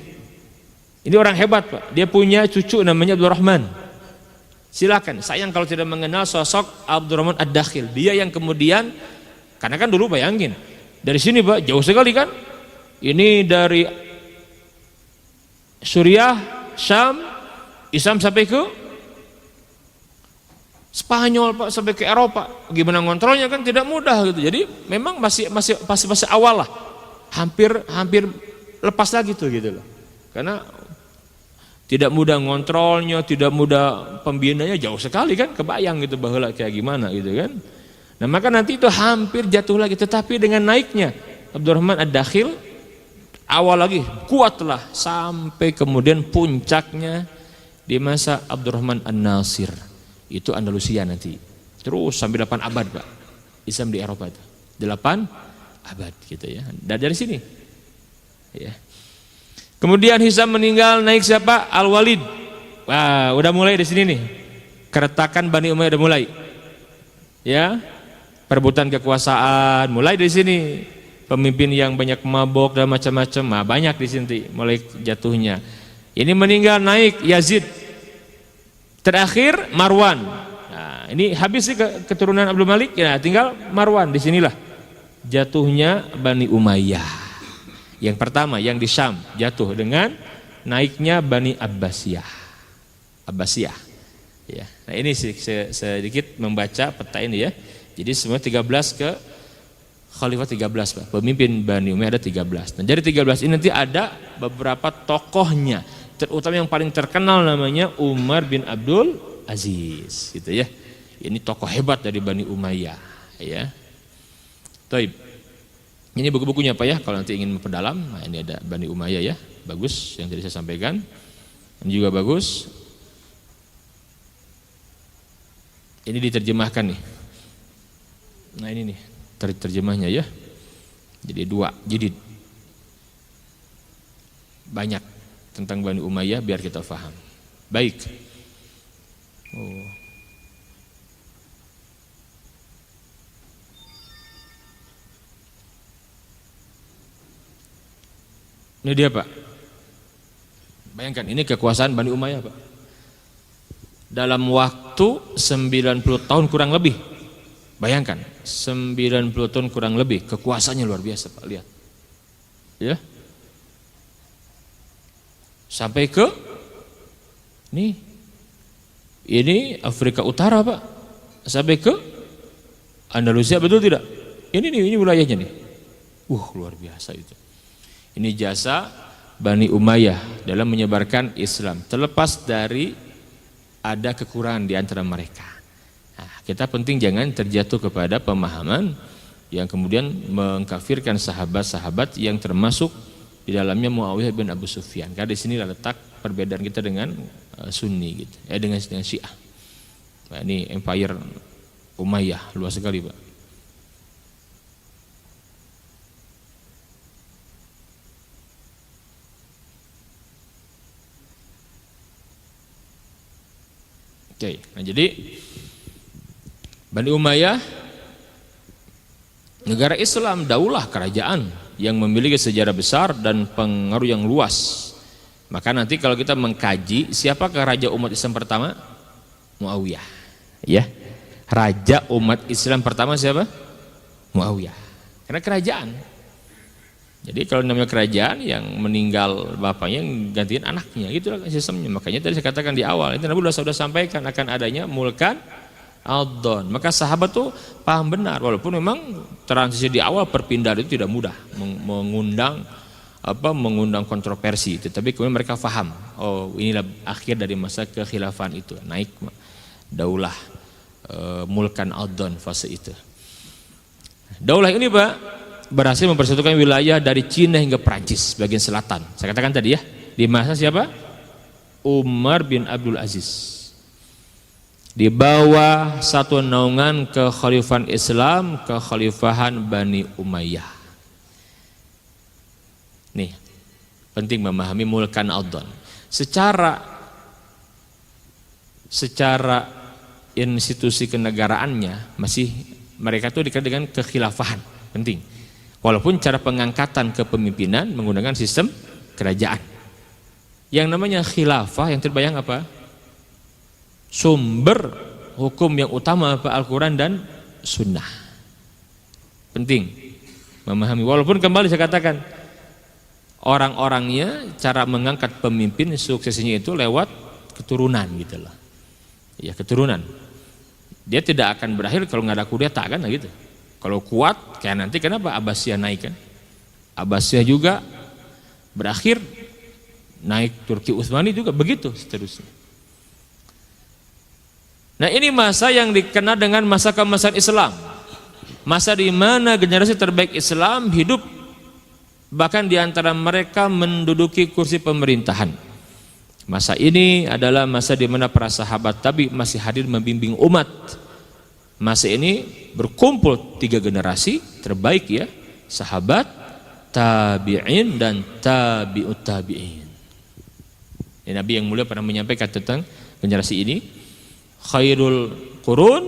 Ini orang hebat, Pak. Dia punya cucu namanya Abdurrahman. Silakan. Sayang kalau tidak mengenal sosok Abdurrahman Ad-Dakhil. Dia yang kemudian Karena kan dulu bayangin, dari sini Pak, jauh sekali kan? Ini dari Suriah, Syam, Islam sampai ke Spanyol Pak, sampai ke Eropa. Gimana ngontrolnya kan tidak mudah gitu. Jadi memang masih awal lah. Hampir lepas lagi tuh gitu loh. Karena tidak mudah ngontrolnya, tidak mudah pembinanya, jauh sekali kan, kebayang gitu bahwa kayak gimana gitu kan. Nah maka nanti itu hampir jatuh lagi, tetapi dengan naiknya Abdurrahman Ad-Dakhil awal lagi kuatlah sampai kemudian puncaknya di masa Abdurrahman An-Nasir, itu Andalusia nanti terus sampai 8 abad Pak Islam di Eropa itu 8 abad gitu ya. Dan dari sini ya. Kemudian Hisam meninggal, naik siapa? Al-Walid. Wah, udah mulai di sini nih. Keretakan Bani Umayyah udah mulai. Ya. Perebutan kekuasaan mulai dari sini. Pemimpin yang banyak mabok dan macam-macam, banyak di sini mulai jatuhnya. Ini meninggal, naik Yazid. Terakhir Marwan. Nah, ini habis sih keturunan Abdul Malik, ya tinggal Marwan. Di sinilah jatuhnya Bani Umayyah. Yang pertama yang di Syam jatuh dengan naiknya Bani Abbasiyah. Ya. Nah ini sedikit membaca peta ini ya. Jadi semua 13 ke Khalifah 13 Pak. Pemimpin Bani Umayyah ada 13. Nah dari 13 ini nanti ada beberapa tokohnya. Terutama yang paling terkenal namanya Umar bin Abdul Aziz gitu ya. Ini tokoh hebat dari Bani Umayyah ya. Taib. Ini buku-bukunya Pak ya, kalau nanti ingin memperdalam. Nah ini ada Bani Umayyah ya, bagus yang tadi saya sampaikan. Ini juga bagus. Ini diterjemahkan nih. Nah ini nih terjemahnya ya. Jadi 2 jilid. Banyak tentang Bani Umayyah biar kita paham. Baik. Oh. Ini dia Pak. Bayangkan ini kekuasaan Bani Umayyah Pak. Dalam waktu 90 tahun kurang lebih. Bayangkan 90 tahun kurang lebih, kekuasaannya luar biasa Pak, lihat. Ya. Sampai ke nih. Ini Afrika Utara Pak. Sampai ke Andalusia, betul tidak? Ini wilayahnya nih. Luar biasa itu. Ini jasa Bani Umayyah dalam menyebarkan Islam, terlepas dari ada kekurangan di antara mereka. Nah, kita penting jangan terjatuh kepada pemahaman yang kemudian mengkafirkan sahabat-sahabat yang termasuk di dalamnya Muawiyah bin Abu Sufyan. Karena di sini letak perbedaan kita dengan Sunni gitu, dengan Syiah. Nah, ini Empire Umayyah luas sekali Pak. Oke, nah jadi Bani Umayyah negara Islam, daulah kerajaan yang memiliki sejarah besar dan pengaruh yang luas. Maka nanti kalau kita mengkaji siapakah raja umat Islam pertama? Muawiyah. Ya. Raja umat Islam pertama siapa? Muawiyah. Karena kerajaan. Jadi kalau namanya kerajaan yang meninggal bapaknya gantiin anaknya, itulah sistemnya. Makanya tadi saya katakan di awal, itu Nabi sudah sampaikan akan adanya mulkan Aldon. Maka sahabat tuh paham benar, walaupun memang transisi di awal perpindahan itu tidak mudah, mengundang kontroversi. Tetapi kemudian mereka paham, oh inilah akhir dari masa kekhilafan itu, naik daulah mulkan Aldon fase itu. Daulah ini Pak berhasil mempersatukan wilayah dari Cina hingga Prancis bagian selatan. Saya katakan tadi ya, di masa siapa? Umar bin Abdul Aziz. Di bawah satu naungan kekhalifahan Islam, kekhalifahan Bani Umayyah. Nih, penting memahami mulkan Aldon. Secara institusi kenegaraannya masih mereka itu dikenal dengan kekhilafahan, penting. Walaupun cara pengangkatan kepemimpinan menggunakan sistem kerajaan. Yang namanya khilafah yang terbayang apa? Sumber hukum yang utama apa? Al-Quran dan Sunnah. Penting memahami. Walaupun kembali saya katakan, orang-orangnya cara mengangkat pemimpin suksesnya itu lewat keturunan gitu loh. Ya keturunan. Dia tidak akan berakhir kalau nggak ada kudeta kan gitu. Kalau kuat kayak nanti kenapa Abbasiyah naik kan? Abbasiyah juga berakhir naik Turki Utsmani juga begitu seterusnya. Nah ini masa yang dikenal dengan masa keemasan Islam. Masa di mana generasi terbaik Islam hidup, bahkan di antara mereka menduduki kursi pemerintahan. Masa ini adalah masa di mana para sahabat tabi masih hadir membimbing umat. Masa ini berkumpul 3 generasi terbaik ya, sahabat, tabi'in dan tabi'ut tabi'in. Ya, Nabi yang mulia pernah menyampaikan tentang generasi ini, khairul qurun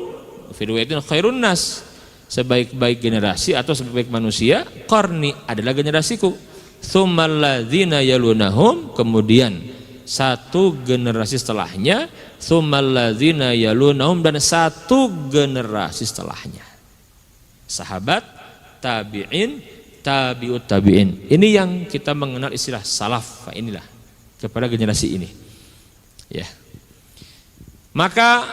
fi riwayatin khairun nas, sebaik-baik generasi atau sebaik manusia qarni adalah generasiku, tsummal ladzina yalunahum, kemudian satu generasi setelahnya, tsummal ladzina yalunahum, dan satu generasi setelahnya. Sahabat, tabi'in, tabi'ut tabi'in. Ini yang kita mengenal istilah salaf. Inilah kepada generasi ini. Ya. Maka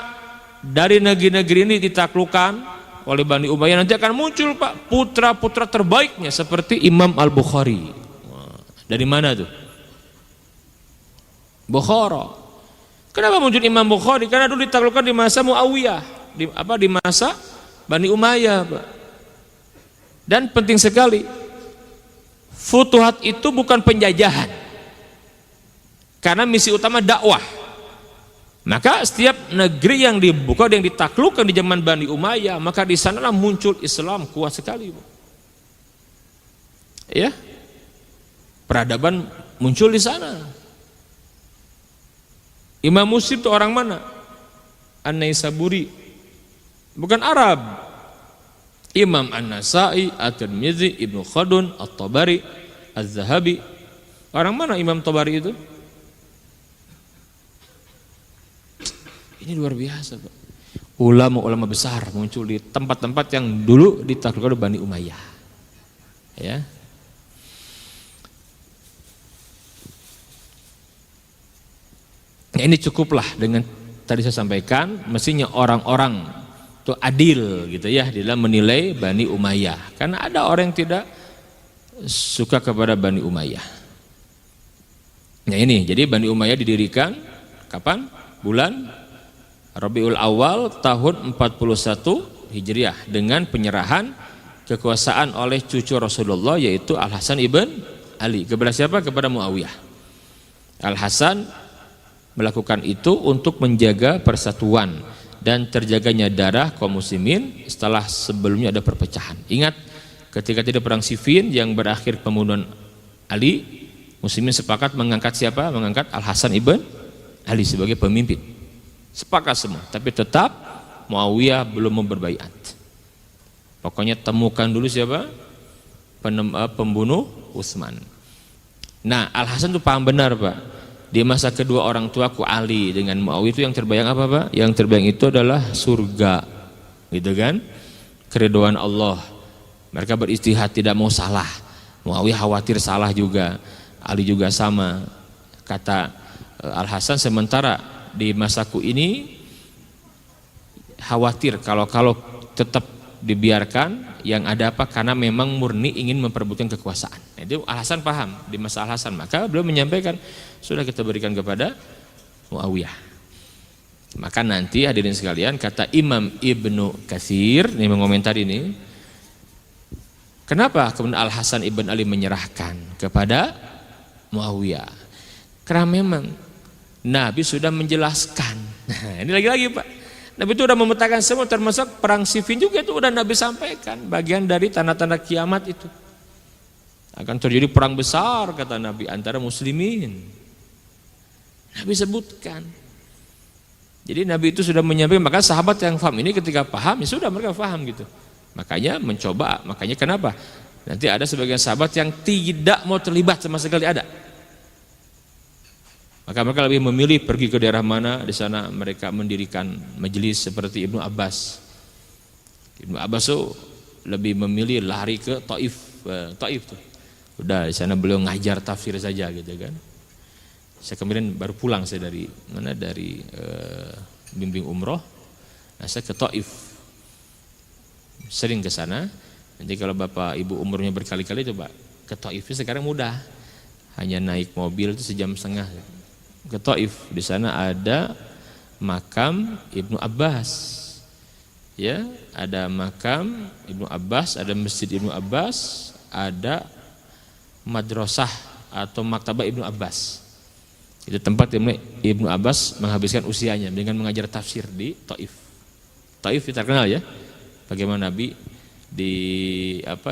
dari negeri-negeri ini ditaklukkan oleh Bani Umayyah, nanti akan muncul Pak putra-putra terbaiknya seperti Imam Al-Bukhari. Dari mana tuh? Bukhara. Kenapa muncul Imam Bukhari? Karena dulu ditaklukkan di masa Muawiyah, di masa Bani Umayyah, Pak. Dan penting sekali, futuhat itu bukan penjajahan. Karena misi utama dakwah. Maka setiap negeri yang dibuka, yang ditaklukkan di zaman Bani Umayyah, maka di sanalah muncul Islam kuat sekali, Pak. Ya. Peradaban muncul di sana. Imam Muslim itu orang mana? An-Naisaburi, bukan Arab. Imam An-Nasai, At-Tirmidzi, Ibnu Khaldun, At-Tabari, Az-Zahabi. Orang mana Imam Tabari itu? Ini luar biasa, Pak. Ulama-ulama besar muncul di tempat-tempat yang dulu ditaklukkan oleh Bani Umayyah. Ya. Ini cukuplah dengan tadi saya sampaikan, mestinya orang-orang itu adil gitu ya di dalam menilai Bani Umayyah. Karena ada orang yang tidak suka kepada Bani Umayyah. Nah ini, jadi Bani Umayyah didirikan kapan? Bulan Rabiul Awal tahun 41 Hijriah dengan penyerahan kekuasaan oleh cucu Rasulullah yaitu Al-Hasan ibn Ali. Kepada siapa? Kepada Muawiyah. Al-Hasan melakukan itu untuk menjaga persatuan dan terjaganya darah kaum muslimin setelah sebelumnya ada perpecahan. Ingat ketika tidak perang Siffin yang berakhir pembunuhan Ali, muslimin sepakat mengangkat siapa? Mengangkat Al-Hasan ibn Ali sebagai pemimpin. Sepakat semua, tapi tetap Muawiyah belum berbaiat. Pokoknya temukan dulu siapa? Pembunuh Utsman. Nah, Al-Hasan itu paham benar, Pak. Di masa kedua orang tuaku Ali dengan Muawiyah itu yang terbayang apa, Pak? Yang terbayang itu adalah surga, gitu kan? Keridhaan Allah. Mereka beristihad tidak mau salah. Muawiyah khawatir salah juga. Ali juga sama. Kata Al-Hasan, sementara di masaku ini khawatir kalau tetap dibiarkan yang ada apa, karena memang murni ingin memperebutkan kekuasaan. Nah, itu Al-Hasan paham di masa Al-Hasan, maka beliau menyampaikan sudah kita berikan kepada Muawiyah. Maka nanti hadirin sekalian, kata Imam Ibnu Katsir ini mengomentari ini, kenapa kemudian Al-Hasan ibn Ali menyerahkan kepada Muawiyah? Karena memang Nabi sudah menjelaskan. Nah, ini lagi-lagi, Pak. Nabi itu sudah memetakan semua, termasuk perang Siffin juga itu sudah Nabi sampaikan, bagian dari tanda-tanda kiamat itu. Akan terjadi perang besar kata Nabi antara muslimin. Nabi sebutkan. Jadi Nabi itu sudah menyampaikan, maka sahabat yang paham ini ketika paham ya sudah mereka paham gitu. Makanya mencoba, makanya kenapa? Nanti ada sebagian sahabat yang tidak mau terlibat sama sekali ada. Maka mereka lebih memilih pergi ke daerah mana, di sana mereka mendirikan majelis seperti Ibnu Abbas. Ibnu Abbas itu lebih memilih lari ke Taif. Taif tuh. Udah di sana beliau ngajar tafsir saja gitu kan. Saya kemarin baru pulang saya dari mana, dari bimbing umroh. Nah, saya ke Taif. Sering ke sana. Nanti kalau Bapak Ibu umurnya berkali-kali coba ke Taif sekarang mudah. Hanya naik mobil itu 1,5 jam ke Taif. Di sana ada makam Ibnu Abbas. Ya, ada makam Ibnu Abbas, ada masjid Ibnu Abbas, ada madrasah atau maktabah Ibnu Abbas. Itu tempat Ibnu Abbas menghabiskan usianya dengan mengajar tafsir di Taif. Taif terkenal ya. Bagaimana Nabi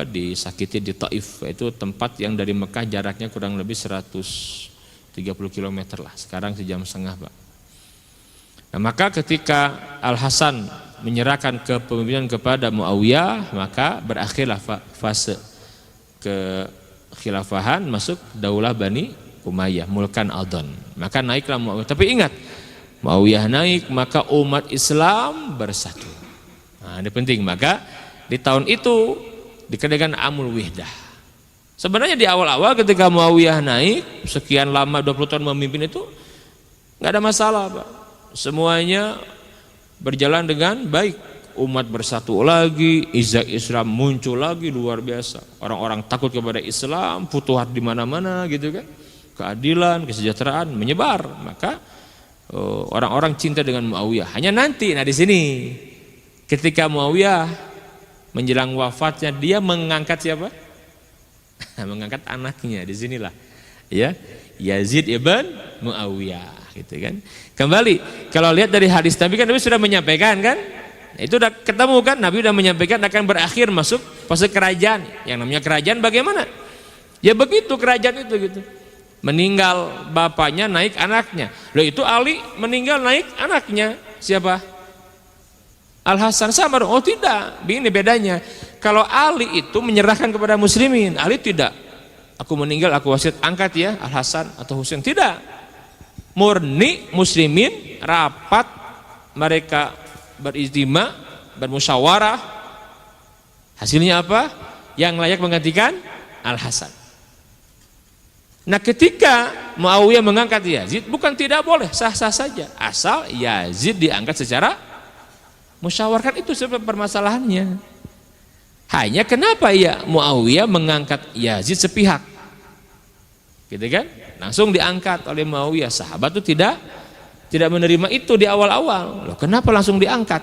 disakiti di Taif. Itu tempat yang dari Mekah jaraknya kurang lebih 130 km lah. Sekarang 1,5 jam, Pak. Nah, maka ketika Al Hasan menyerahkan kepemimpinan kepada Muawiyah, maka berakhirlah fase kekhilafahan, masuk Daulah Bani Umayyah, Mulkan Adon. Maka naiklah Muawiyah. Tapi ingat, Muawiyah naik maka umat Islam bersatu. Nah, ini penting. Maka di tahun itu dikenal Amul Wihdah. Sebenarnya di awal-awal ketika Muawiyah naik, sekian lama 20 tahun memimpin itu nggak ada masalah, Pak. Semuanya berjalan dengan baik. Umat bersatu lagi, izah Islam muncul lagi luar biasa. Orang-orang takut kepada Islam, futuhat di mana-mana gitu kan. Keadilan, kesejahteraan menyebar. Maka orang-orang cinta dengan Muawiyah. Hanya nanti, nah di sini ketika Muawiyah menjelang wafatnya, dia mengangkat siapa? Mengangkat anaknya. Di sinilah, ya, Yazid ibn Muawiyah. Gitu kan. Kembali kalau lihat dari hadis Nabi kan Nabi sudah menyampaikan kan, itu udah ketemu kan, Nabi sudah menyampaikan akan berakhir masuk fase kerajaan. Yang namanya kerajaan bagaimana? Ya begitu kerajaan itu gitu. Meninggal bapaknya naik anaknya. Loh itu Ali meninggal naik anaknya. Siapa? Al Hasan sama dong. Oh tidak, begini bedanya. Kalau Ali itu menyerahkan kepada muslimin, Ali tidak. Aku meninggal aku wasiat angkat ya Al Hasan atau Husain, tidak. Murni muslimin rapat, mereka berijtima, bermusyawarah. Hasilnya apa? Yang layak menggantikan Al Hasan. Nah, ketika Muawiyah mengangkat Yazid, bukan tidak boleh, sah-sah saja, asal Yazid diangkat secara musyawarah. Itu sebab permasalahannya. Hanya kenapa ya Muawiyah mengangkat Yazid sepihak? Gitu kan? Langsung diangkat oleh Muawiyah. Sahabat itu tidak menerima itu di awal-awal. Loh, kenapa langsung diangkat?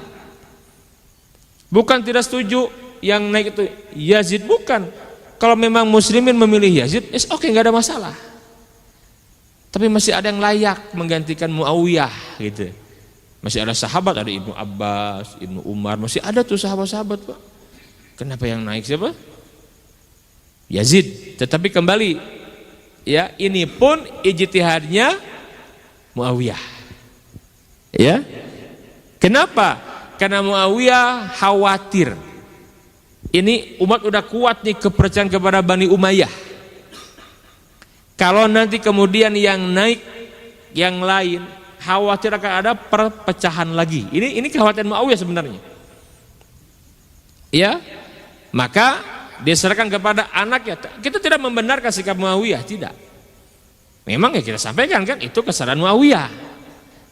Bukan tidak setuju yang naik itu Yazid, bukan. Kalau memang muslimin memilih Yazid, oke, nggak ada masalah. Tapi masih ada yang layak menggantikan Muawiyah gitu. Masih ada sahabat, ada Ibnu Abbas, Ibnu Umar, masih ada tuh sahabat-sahabat, Pak. Kenapa yang naik siapa? Yazid. Tetapi kembali, ya, ini pun ijtihadnya Muawiyah. Ya. Kenapa? Karena Muawiyah khawatir. Ini umat udah kuat nih kepercayaan kepada Bani Umayyah. Kalau nanti kemudian yang naik yang lain, khawatir akan ada perpecahan lagi. Ini kekhawatiran Muawiyah sebenarnya. Ya. Maka diserahkan kepada anaknya. Kita tidak membenarkan sikap Muawiyah, tidak. Memang ya kita sampaikan kan itu kesalahan Muawiyah.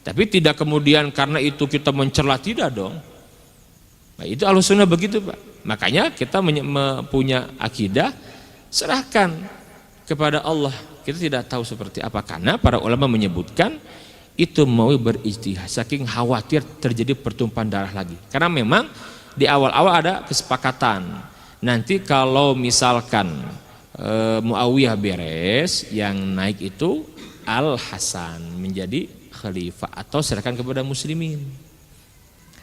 Tapi tidak kemudian karena itu kita mencela, tidak dong. Nah, itu Ahlussunnah begitu, Pak. Makanya kita punya akidah serahkan kepada Allah. Kita tidak tahu seperti apa, karena para ulama menyebutkan itu mau berijtihad saking khawatir terjadi pertumpahan darah lagi. Karena memang di awal-awal ada kesepakatan. Nanti kalau misalkan Muawiyah beres, yang naik itu Al Hasan menjadi khalifah atau serahkan kepada muslimin.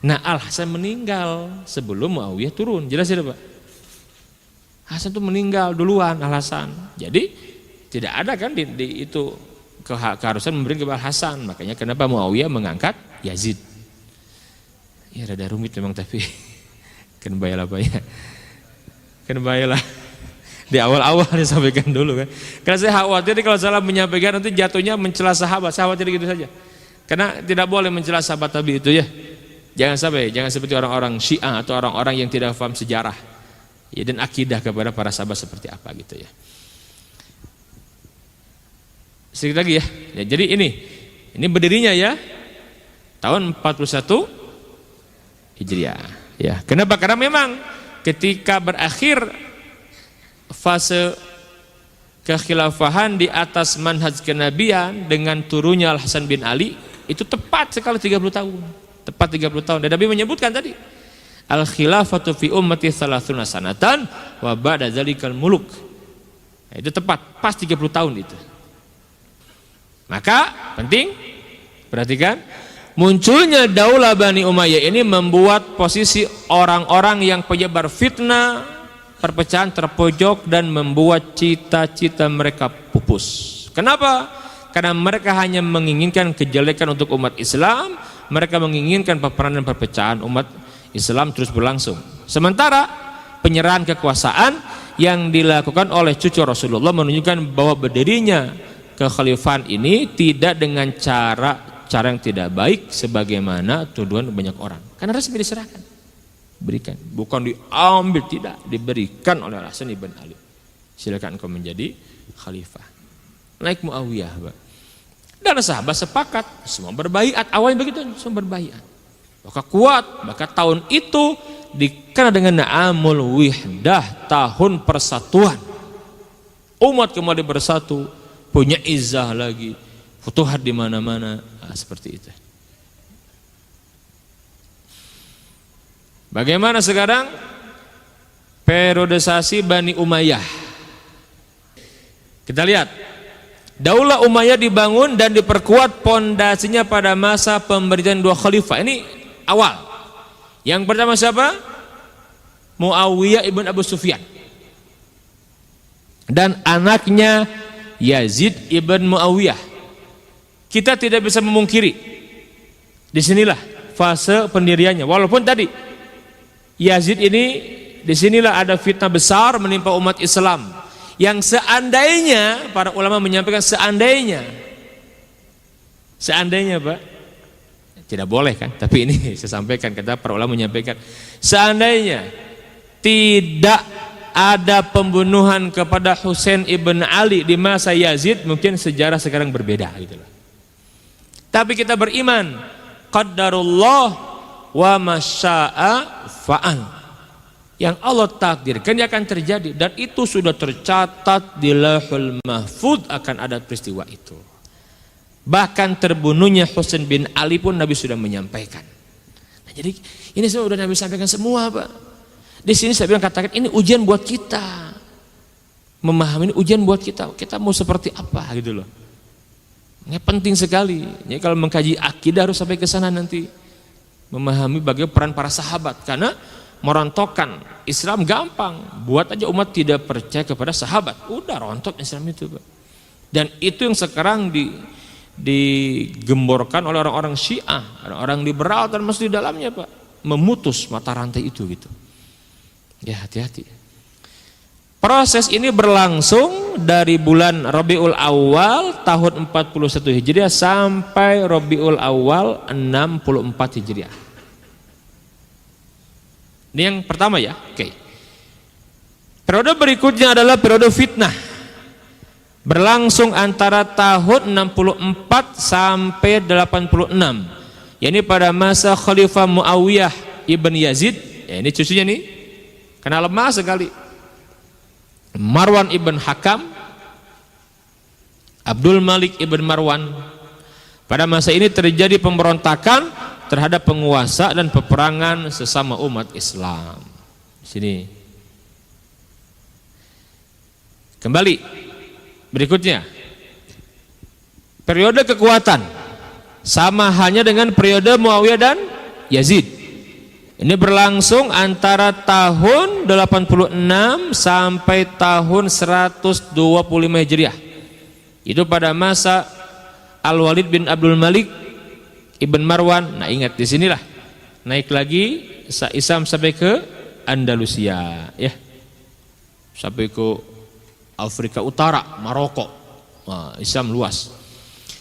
Nah, Al Hasan meninggal sebelum Muawiyah turun. Jelas ya, Pak? Hasan itu meninggal duluan, Al Hasan. Jadi tidak ada kan di itu keharusan memberi kepada Al Hasan. Makanya kenapa Muawiyah mengangkat Yazid. Ya rada rumit memang, tapi kan bayalah Pak ya. Kan bayalah. Di awal-awal disampaikan dulu kan. Karena saya khawatir kalau salah menyampaikan nanti jatuhnya mencela sahabat. Saya khawatir gitu saja. Karena tidak boleh mencela sahabat Nabi itu ya. Jangan sampai, jangan seperti orang-orang Syiah atau orang-orang yang tidak paham sejarah. ya, dan akidah kepada para sahabat seperti apa gitu ya. Sedikit lagi ya. Jadi ini berdirinya ya tahun 41 Hijriah ya. Kenapa? Karena memang ketika berakhir fase kekhilafahan di atas manhaj kenabian dengan turunnya Al Hasan bin Ali, itu tepat sekali 30 tahun. Tepat 30 tahun. Dan Nabi menyebutkan tadi, al khilafatu fi ummati 30 sanatan wa ba'da zalikal muluk. Nah, itu tepat, pas 30 tahun itu. Maka penting perhatikan, munculnya Daulah Bani Umayyah ini membuat posisi orang-orang yang penyebar fitnah, perpecahan terpojok dan membuat cita-cita mereka pupus. Kenapa? Karena mereka hanya menginginkan kejelekan untuk umat Islam, mereka menginginkan peperangan dan perpecahan umat Islam terus berlangsung. Sementara penyerahan kekuasaan yang dilakukan oleh cucu Rasulullah menunjukkan bahwa berdirinya kekhalifahan ini tidak dengan cara yang tidak baik sebagaimana tuduhan banyak orang. Karena resmi diserahkan, berikan, bukan diambil, tidak, diberikan oleh Hasan ibn Ali. Silakan engkau menjadi khalifah. Naik Muawiyah, Pak. Dan sahabat sepakat, semua berbaiat. Awalnya begitu, semua berbaiat. Maka kuat, maka tahun itu dikenal dengan Amul Wihdah, tahun persatuan. Umat kembali bersatu, punya izah lagi, futuhat di mana-mana, seperti itu. Bagaimana sekarang periodisasi Bani Umayyah? Kita lihat, Daulah Umayyah dibangun dan diperkuat pondasinya pada masa pemerintahan dua khalifah. Ini awal. Yang pertama siapa? Muawiyah ibn Abu Sufyan dan anaknya Yazid ibn Muawiyah. Kita tidak bisa memungkiri, disinilah fase pendiriannya. Walaupun tadi Yazid ini, disinilah ada fitnah besar menimpa umat Islam, yang seandainya para ulama menyampaikan seandainya Pak, tidak boleh kan? Tapi ini saya sampaikan, kata para ulama menyampaikan, seandainya tidak ada pembunuhan kepada Husain ibn Ali di masa Yazid, mungkin sejarah sekarang berbeda gitu loh. Tapi kita beriman, qadarullah wa masya'a fa'al. Yang Allah takdirkan dia akan terjadi, dan itu sudah tercatat di Lauhul Mahfuz akan ada peristiwa itu. Bahkan terbunuhnya Husain bin Ali pun Nabi sudah menyampaikan. Nah, jadi ini sudah Nabi sampaikan semua, Pak. Di sini saya bilang, katakan ini ujian buat kita. Memahami ini ujian buat kita. Kita mau seperti apa gitu loh. Ini penting sekali. Jadi kalau mengkaji akidah harus sampai ke sana nanti. Memahami bagaimana peran para sahabat, karena merontokkan Islam gampang. Buat aja umat tidak percaya kepada sahabat, udah rontok Islam itu, Pak. Dan itu yang sekarang digemborkan oleh orang-orang Syiah, orang-orang liberal dan masuk di dalamnya, Pak. Memutus mata rantai itu gitu. Ya, hati-hati. Proses ini berlangsung dari bulan Rabiul Awal tahun 41 Hijriah sampai Rabiul Awal 64 Hijriah. Ini yang pertama ya. Oke. Periode berikutnya adalah periode fitnah. Berlangsung antara tahun 64 sampai 86. Yakni pada masa Khalifah Muawiyah ibn Yazid. Ya, ini cucunya nih. Karena lemah sekali. Marwan ibn Hakam, Abdul Malik ibn Marwan. Pada masa ini terjadi pemberontakan terhadap penguasa dan peperangan sesama umat Islam. Di sini. Kembali berikutnya. Periode kekuatan sama hanya dengan periode Muawiyah dan Yazid. Ini berlangsung antara tahun 86 sampai tahun 125 Hijriah. Itu pada masa Al-Walid bin Abdul Malik Ibn Marwan. Nah, ingat di sinilah naik lagi Islam sampai ke Andalusia, ya. Sampai ke Afrika Utara, Maroko. Nah, Islam luas.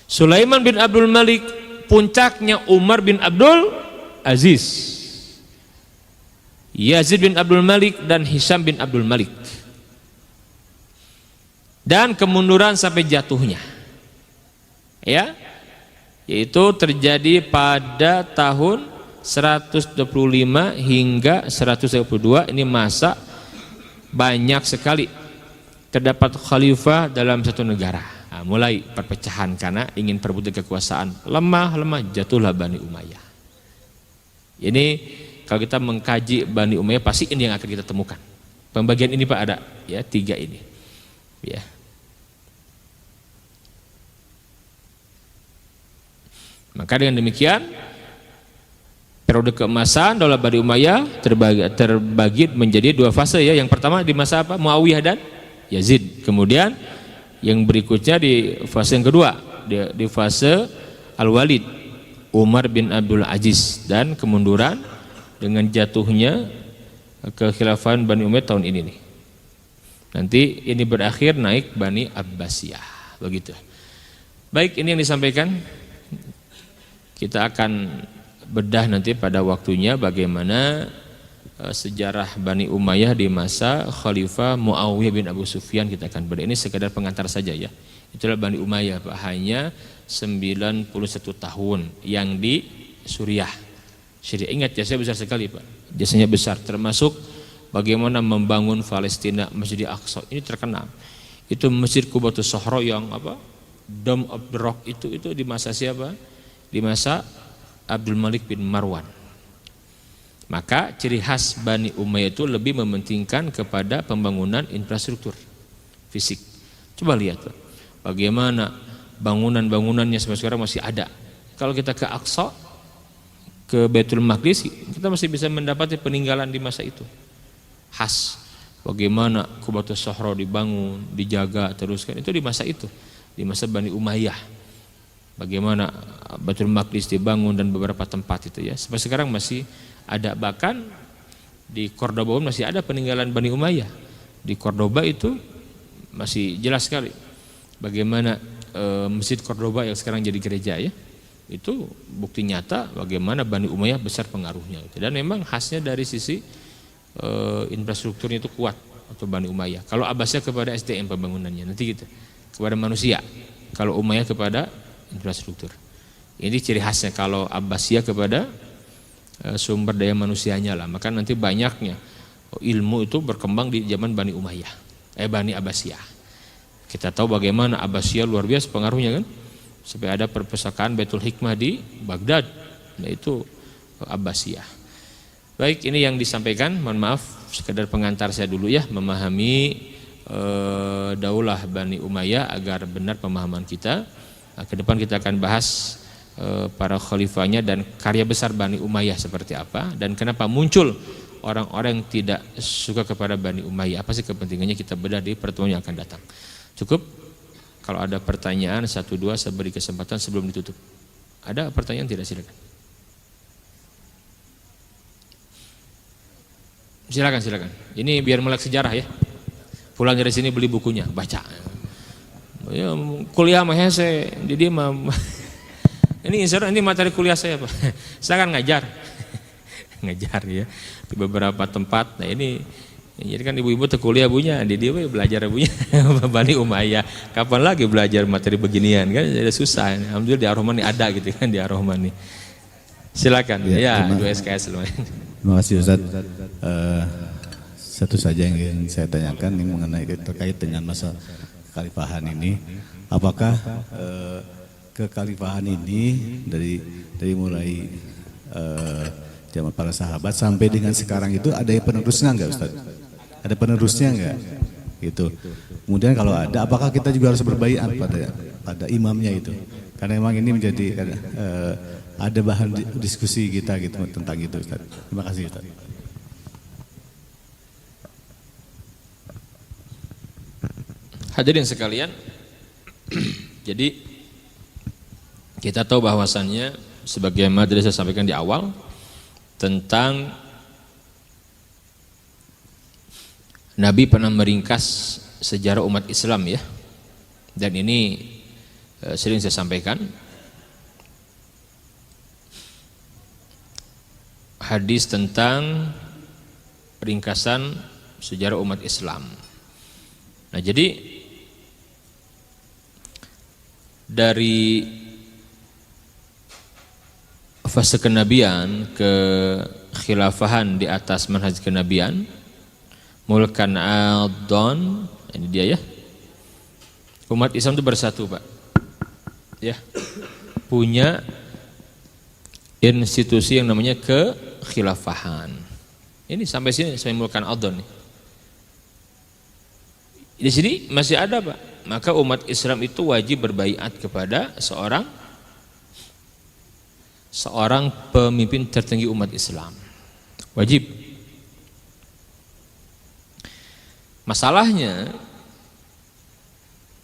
Sulaiman bin Abdul Malik, puncaknya Umar bin Abdul Aziz. Yazid bin Abdul Malik dan Hisham bin Abdul Malik. Dan kemunduran sampai jatuhnya, ya, yaitu terjadi pada tahun 125 hingga 122. Ini masa banyak sekali terdapat khalifah dalam satu negara. Nah, mulai perpecahan karena ingin perebutan kekuasaan, lemah jatuhlah Bani Umayyah. Ini kalau kita mengkaji Bani Umayyah pasti ini yang akan kita temukan. Pembagian ini Pak ada ya, 3 ini. Ya. Maka dengan demikian periode keemasan Daulah Bani Umayyah terbagi menjadi 2 fase ya. Yang pertama di masa apa? Muawiyah dan Yazid. Kemudian yang berikutnya di fase yang kedua, di fase Al-Walid, Umar bin Abdul Aziz, dan kemunduran dengan jatuhnya kekhilafahan Bani Umayyah tahun ini nih. Nanti ini berakhir naik Bani Abbasiyah. Begitu. Baik, ini yang disampaikan. Kita akan bedah nanti pada waktunya bagaimana sejarah Bani Umayyah di masa Khalifah Muawiyah bin Abu Sufyan. Kita akan bedah. Ini sekedar pengantar saja ya. Itulah Bani Umayyah Pak, hanya 91 tahun yang di Suriah. Syria. Ingat jasanya besar sekali Pak. Jasanya besar, termasuk bagaimana membangun Palestina, Masjid Al-Aqsa. Ini terkenal. Itu Masjid Qubatus Sohro yang apa? Dome of the Rock itu di masa siapa? Di masa Abdul Malik bin Marwan. Maka ciri khas Bani Umayyah itu lebih mementingkan kepada pembangunan infrastruktur fisik. Coba lihat Pak, bagaimana bangunan-bangunannya sampai sekarang masih ada. Kalau kita ke Aqsa, ke Baitul Maqdis, kita masih bisa mendapati peninggalan di masa itu. Khas bagaimana Qubatus Sohro dibangun, dijaga terus kan, itu di masa itu, di masa Bani Umayyah. Bagaimana Baitul Maqdis dibangun dan beberapa tempat itu ya. Sampai sekarang masih ada, bahkan di Cordoba masih ada peninggalan Bani Umayyah. Di Cordoba itu masih jelas sekali bagaimana Masjid Cordoba yang sekarang jadi gereja ya. Itu bukti nyata bagaimana Bani Umayyah besar pengaruhnya gitu. Dan memang khasnya dari sisi infrastrukturnya itu kuat atau Bani Umayyah. Kalau Abbasiyah kepada SDM pembangunannya nanti gitu, kepada manusia. Kalau Umayyah kepada infrastruktur. Ini ciri khasnya. Kalau Abbasiyah kepada sumber daya manusianya lah. Maka nanti banyaknya ilmu itu berkembang di zaman Bani Umayyah, Bani Abbasiyah. Kita tahu bagaimana Abbasiyah luar biasa pengaruhnya kan. Sampai ada perpustakaan Baitul Hikmah di Baghdad. Nah itu Abbasiyah. Baik, ini yang disampaikan. Mohon maaf, sekedar pengantar saya dulu ya, memahami Daulah Bani Umayyah agar benar pemahaman kita. Nah, ke depan kita akan bahas para khalifahnya dan karya besar Bani Umayyah seperti apa, dan kenapa muncul orang-orang yang tidak suka kepada Bani Umayyah. Apa sih kepentingannya, kita bedah di pertemuan yang akan datang. Cukup. Kalau ada pertanyaan 1-2 saya beri kesempatan sebelum ditutup. Ada pertanyaan tidak? Silakan. Silakan. Ini biar melek sejarah ya. Pulang dari sini beli bukunya, baca. Ya, kuliah mah hese, jadi mah ini insya Allah ini materi kuliah saya Pak. Saya kan ngajar ya di beberapa tempat. Nah ini jadi kan ibu-ibu tuh kuliah bunya, di dia belajar bunya Bani Umayyah. Kapan lagi belajar materi beginian kan? Jadi susah. Alhamdulillah di Ar-Rahman ada gitu kan, di Ar-Rahman nih. Silakan ya 2 SKS lumayan. Terima kasih Ustaz. Satu saja yang ingin saya tanyakan yang mengenai terkait dengan masa kekhalifahan ini. Apakah kekhalifahan ini dari mulai zaman para sahabat sampai dengan sekarang itu ada yang penerusnya enggak Ustaz? Ada penerusnya enggak? Gitu. Kemudian kalau ada, apakah kita juga harus berbaiat pada imamnya itu? Karena memang ini menjadi ada bahan diskusi kita gitu tentang itu Ustaz. Terima kasih Ustaz. Hadirin sekalian, jadi kita tahu bahwasannya sebagaimana tadi saya sampaikan di awal tentang Nabi pernah meringkas sejarah umat Islam ya, dan ini sering saya sampaikan. Hadis tentang ringkasan sejarah umat Islam. Nah, jadi dari fase kenabian ke khilafahan di atas manhaj kenabian, mulkan adon, ini dia ya. Umat Islam itu bersatu, Pak. Ya. Punya institusi yang namanya kekhilafahan. Ini sampai sini sampai mulkan adon nih. Di sini masih ada, Pak. Maka umat Islam itu wajib berbaiat kepada seorang pemimpin tertinggi umat Islam. Wajib. Masalahnya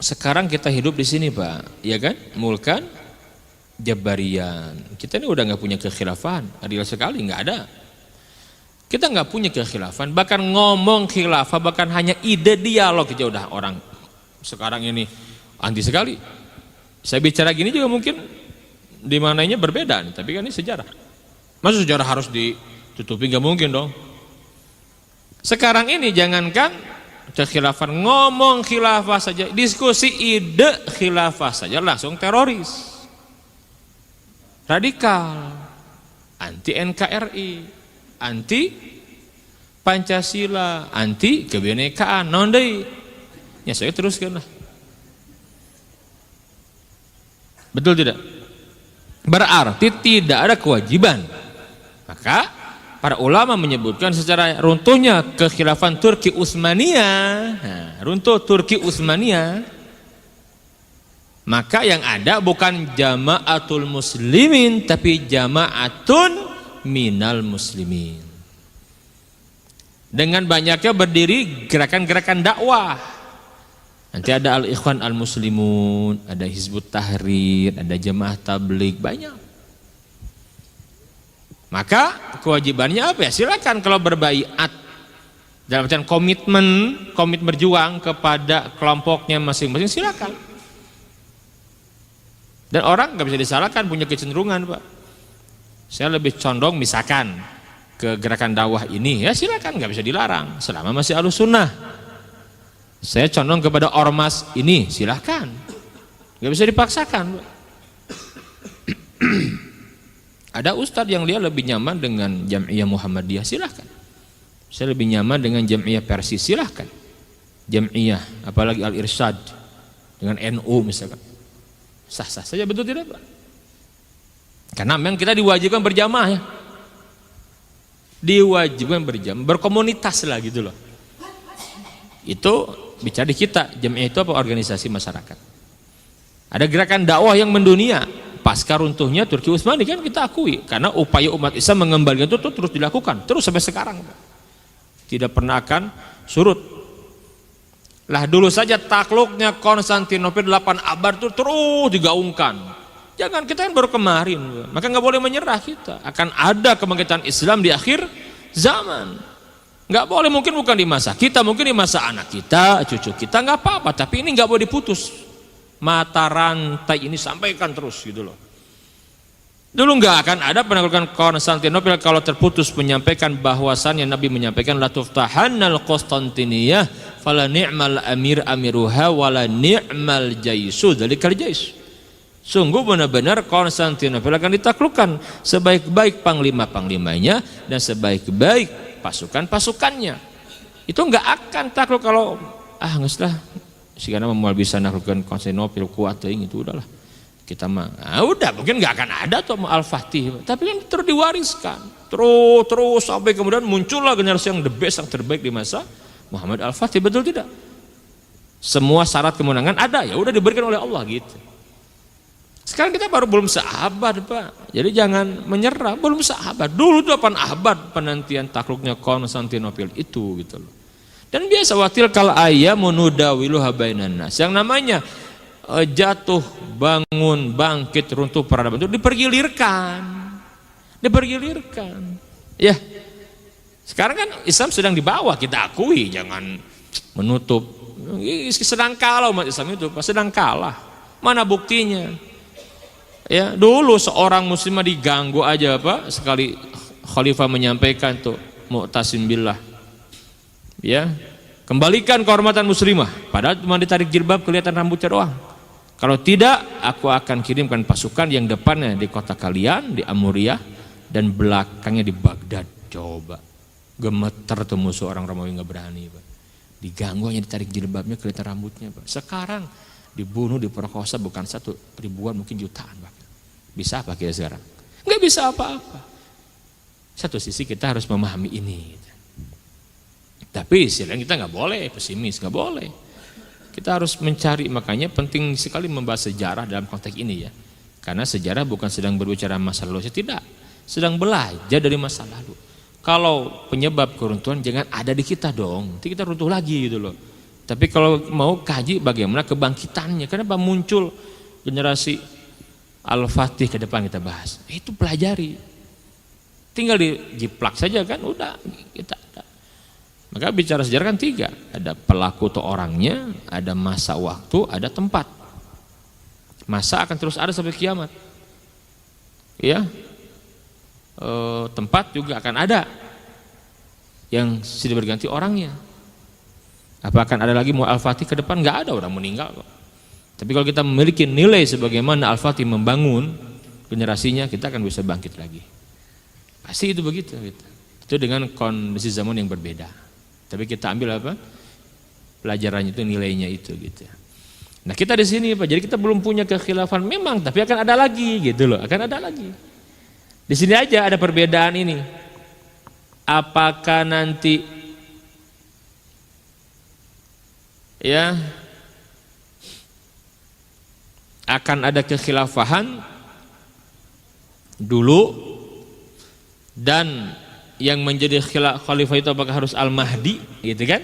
sekarang kita hidup di sini, Pak, ya kan? Mulkan Jabarian. Kita ini udah nggak punya kekhilafahan, adil sekali, nggak ada. Kita nggak punya kekhilafahan, bahkan ngomong khilafah, bahkan hanya ide dialog aja udah orang sekarang ini anti sekali. Saya bicara gini juga mungkin di mananya berbeda nih, tapi kan ini sejarah. Masa sejarah harus ditutupi? Nggak mungkin dong. Sekarang ini jangankan kekhilafan, ngomong khilafah saja, diskusi ide khilafah saja langsung teroris, radikal, anti NKRI, anti Pancasila, anti kebinekaan, nondai. Ya saya teruskan lah. Betul tidak? Berarti tidak ada kewajiban. Maka para ulama menyebutkan secara runtuhnya kekhilafan Turki Utsmaniyah, runtuh Turki Utsmaniyah, maka yang ada bukan jamaatul muslimin tapi jamaatun minal muslimin. Dengan banyaknya berdiri gerakan-gerakan dakwah. Nanti ada Al-Ikhwan Al-Muslimun, ada Hizbut Tahrir, ada Jamaah Tabligh, banyak. Maka kewajibannya apa ya? Silakan kalau berbaiat dalam artian komit berjuang kepada kelompoknya masing-masing, silakan. Dan orang nggak bisa disalahkan, punya kecenderungan, Pak. Saya lebih condong misalkan ke gerakan dakwah ini, ya silakan, nggak bisa dilarang selama masih Ahlus Sunnah. Saya condong kepada ormas ini, silakan, nggak bisa dipaksakan, Pak. Ada ustadz yang dia lebih nyaman dengan Jam'iyah Muhammadiyah, silahkan. Saya lebih nyaman dengan Jam'iyah Persis, silahkan. Jam'iyah, apalagi Al-Irsyad dengan NU misalkan, sah-sah saja, betul tidak, Pak? Karena memang kita diwajibkan berjamaah ya, diwajibkan berjamaah, berkomunitas lah gitu loh. Itu bicara di kita, Jam'iyah itu apa? Organisasi masyarakat. Ada gerakan dakwah yang mendunia. Pasca runtuhnya Turki Utsmani kan kita akui, karena upaya umat Islam mengembalikan itu terus dilakukan, terus sampai sekarang, tidak pernah akan surut. Lah dulu saja takluknya Konstantinopel 8 abad itu terus digaungkan. Jangan, kita kan baru kemarin, maka nggak boleh menyerah kita. Akan ada kebangkitan Islam di akhir zaman. Nggak boleh, mungkin bukan di masa kita, mungkin di masa anak kita, cucu kita, nggak apa-apa. Tapi ini nggak boleh diputus. Mata rantai ini sampaikan terus gitu loh. Dulu nggak akan ada penaklukan Konstantinopel kalau terputus menyampaikan bahwasannya Nabi menyampaikan la tuftahannal Konstantiniyah fala ni'mal amir amiruha wala ni'mal jaisu dzalikal jais. Sungguh benar-benar Konstantinopel akan ditaklukkan, sebaik-baik panglima-panglimanya dan sebaik-baik pasukan-pasukannya. Itu nggak akan takluk kalau nggak lah. Karena memual bisa naklukkan Konstantinopel kuat itu udahlah kita mah, udah mungkin nggak akan ada tuh Al-Fatih, tapi kan terus diwariskan terus sampai kemudian muncullah generasi yang the best, yang terbaik di masa Muhammad Al-Fatih, betul tidak? Semua syarat kemenangan ada, ya udah diberikan oleh Allah gitu. Sekarang kita baru belum seabad, Pak, jadi jangan menyerah, belum seabad. Dulu 8 abad penantian takluknya Konstantinopel itu gitu loh. Dan biasa watil kal ayyamu nudawiluha bainan nas. Yang namanya jatuh, bangun, bangkit, runtuh peradaban itu dipergilirkan. Ya. Sekarang kan Islam sedang dibawa, kita akui, jangan menutup. Sedang kalah umat Islam itu, sedang kalah. Mana buktinya? Ya, dulu seorang muslimah diganggu aja, Pak, sekali khalifah menyampaikan tuh Mu'tasim billah, Ya, kembalikan kehormatan muslimah. Padahal cuma ditarik jilbab kelihatan rambutnya doang. Kalau tidak, aku akan kirimkan pasukan yang depannya di kota kalian, di Amuriah, dan belakangnya di Baghdad. Coba, gemeter tuh musuh orang Romawi nggak berani, Pak. Diganggu hanya ditarik jilbabnya kelihatan rambutnya, Pak. Sekarang dibunuh, diperkosa bukan 1, ribuan, mungkin jutaan, Pak. Bisa apa kita sekarang? Nggak bisa apa-apa. Satu sisi kita harus memahami ini. Tapi istilahnya kita nggak boleh pesimis, nggak boleh. Kita harus mencari, makanya penting sekali membahas sejarah dalam konteks ini ya. Karena sejarah bukan sedang berbicara masa lalu, tidak. Sedang belajar dari masa lalu. Kalau penyebab keruntuhan jangan ada di kita dong, nanti kita runtuh lagi gitu loh. Tapi kalau mau kaji bagaimana kebangkitannya, kenapa muncul generasi Al-Fatih ke depan kita bahas. Itu pelajari. Tinggal dijiplak saja kan, udah kita ada. Maka bicara sejarah kan 3, ada pelaku atau orangnya, ada masa waktu, ada tempat. Masa akan terus ada sampai kiamat. Ya, tempat juga akan ada. Yang sudah berganti orangnya. Apa akan ada lagi mau Al-Fatih ke depan? Nggak ada, orang meninggal kok. Tapi kalau kita memiliki nilai sebagaimana Al-Fatih membangun generasinya, kita akan bisa bangkit lagi. Pasti itu begitu. Gitu. Itu dengan kondisi zaman yang berbeda. Tapi kita ambil apa? Pelajarannya itu, nilainya itu gitu. Nah kita di sini Pak, jadi kita belum punya kekhilafan memang, tapi akan ada lagi gitu loh, akan ada lagi. Di sini aja ada perbedaan ini. Apakah nanti ya akan ada kekhilafahan dulu, dan yang menjadi khalifah itu apakah harus Al-Mahdi gitu kan?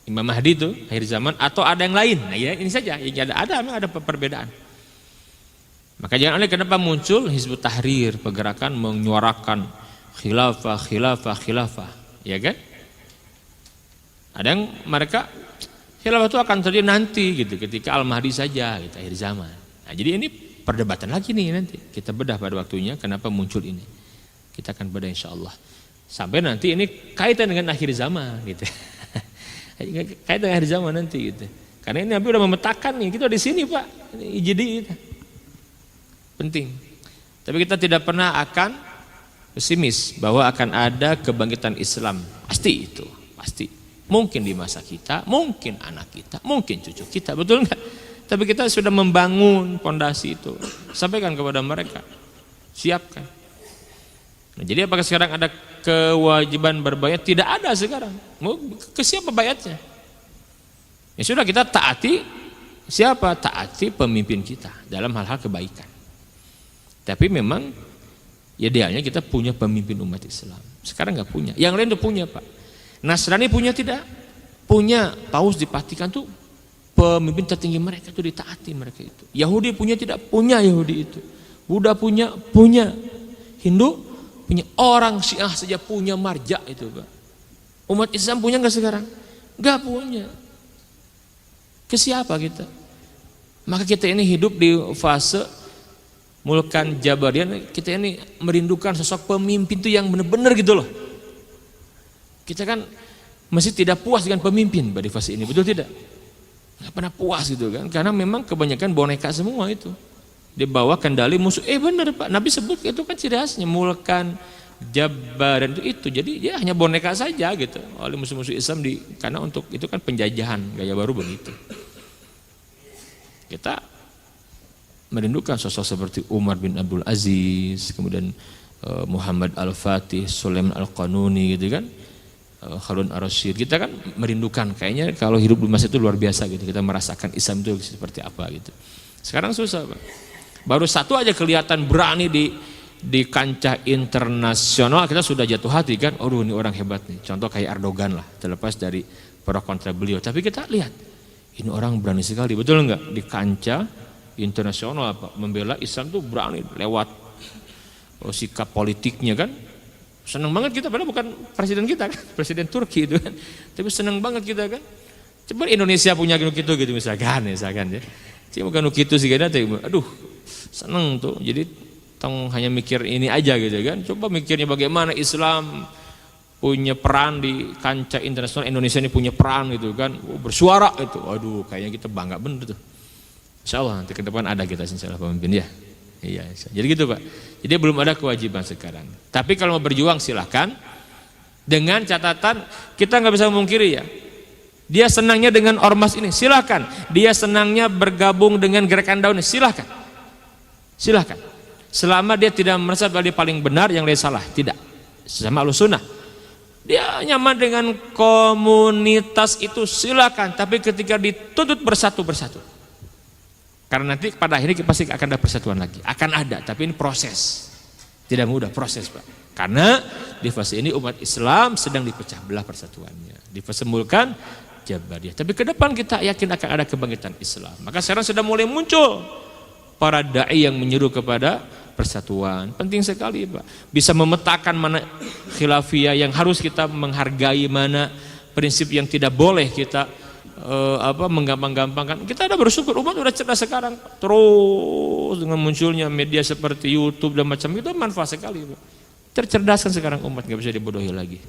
Imam Mahdi itu akhir zaman, atau ada yang lain. Nah ya ini saja yang ada perbedaan. Maka jangan aneh kenapa muncul Hizbut Tahrir, pergerakan menyuarakan khilafah, ya kan? Ada yang mereka khilafah itu akan terjadi nanti gitu, ketika Al-Mahdi saja gitu, akhir zaman. Nah, jadi ini perdebatan lagi nih nanti. Kita bedah pada waktunya kenapa muncul ini. Kita akan bedah insyaallah. Sampai nanti ini kaitan dengan akhir zaman gitu. Kaitan dengan akhir zaman nanti gitu. Karena ini Nabi udah memetakan nih, kita di sini Pak. Jadi penting. Tapi kita tidak pernah akan pesimis bahwa akan ada kebangkitan Islam. Pasti itu, pasti. Mungkin di masa kita, mungkin anak kita, mungkin cucu kita, betul enggak? Tapi kita sudah membangun fondasi itu. Sampaikan kepada mereka. Siapkan. Nah, jadi apakah sekarang ada kewajiban berbayat? Tidak ada sekarang. Mau ke siapa bayatnya? Ya sudah, kita taati siapa? Taati pemimpin kita dalam hal-hal kebaikan. Tapi memang idealnya kita punya pemimpin umat Islam. Sekarang nggak punya. Yang lain udah punya Pak. Nasrani punya tidak? Punya. Paus di Vatikan tuh pemimpin tertinggi mereka itu ditaati mereka itu. Yahudi punya tidak? Punya Yahudi itu. Buddha punya? Punya. Hindu punya. Orang Syiah saja punya marja itu Pak. Umat Islam punya nggak sekarang? Nggak punya. Ke siapa kita? Maka kita ini hidup di fase Mulkan Jabarian. Kita ini merindukan sosok pemimpin itu yang benar-benar gitu loh. Kita kan masih tidak puas dengan pemimpin pada fase ini, betul tidak? Nggak pernah puas gitu kan? Karena memang kebanyakan boneka semua itu. Di bawah kendali musuh. Benar Pak, Nabi sebut itu kan ciri khasnya Mulkan Jabarian itu. Jadi ya hanya boneka saja gitu oleh musuh-musuh Islam karena untuk itu kan penjajahan, gaya baru begitu. Kita merindukan sosok seperti Umar bin Abdul Aziz, kemudian Muhammad Al-Fatih, Sulaiman Al-Qanuni gitu kan, Harun Ar-Rasyid. Kita kan merindukan, kayaknya kalau hidup di masa itu luar biasa gitu, kita merasakan Islam itu seperti apa gitu. Sekarang susah Pak. Baru satu aja kelihatan berani di kancah internasional, kita sudah jatuh hati kan. Aduh ini orang hebat nih. Contoh kayak Erdogan lah, terlepas dari pro kontra beliau. Tapi kita lihat, ini orang berani sekali, betul enggak? Di kancah internasional Pak, membela Islam tuh berani lewat sikap politiknya kan. Senang banget kita, padahal bukan presiden kita kan, presiden Turki itu kan. Tapi senang banget kita kan. Coba Indonesia punya gitu misalkan ya. Cuma bukan gitu sih kan, aduh seneng tuh. Jadi tong hanya mikir ini aja gitu kan. Coba mikirnya bagaimana Islam punya peran di kancah internasional, Indonesia ini punya peran gitu kan, bersuara itu, waduh kayaknya kita bangga bener tuh. Insya Allah nanti ke depan ada kita insya Allah pemimpin ya. Iya, jadi gitu Pak. Jadi belum ada kewajiban sekarang. Tapi kalau mau berjuang silahkan, dengan catatan kita nggak bisa memungkiri ya. Dia senangnya dengan ormas ini, silahkan. Dia senangnya bergabung dengan gerakan daun ini, silahkan. Silahkan. Selama dia tidak merasa bahwa dia paling benar, yang lain salah, tidak. Sama Ahlussunnah. Dia nyaman dengan komunitas itu, silakan. Tapi ketika dituntut bersatu. Karena nanti pada akhirnya pasti akan ada persatuan lagi. Akan ada, tapi ini proses. Tidak mudah, proses Pak. Karena di fase ini umat Islam sedang dipecah belah persatuannya. Dipersembulkan Jabariyah. Tapi ke depan kita yakin akan ada kebangkitan Islam. Maka sekarang sudah mulai muncul para da'i yang menyeru kepada persatuan. Penting sekali Pak. Bisa memetakan mana khilafiyah yang harus kita menghargai, mana prinsip yang tidak boleh kita menggampang-gampangkan. Kita ada bersyukur umat udah cerdas sekarang. Terus dengan munculnya media seperti YouTube dan macam itu manfaat sekali Pak. Tercerdaskan sekarang umat, nggak bisa dibodohi lagi.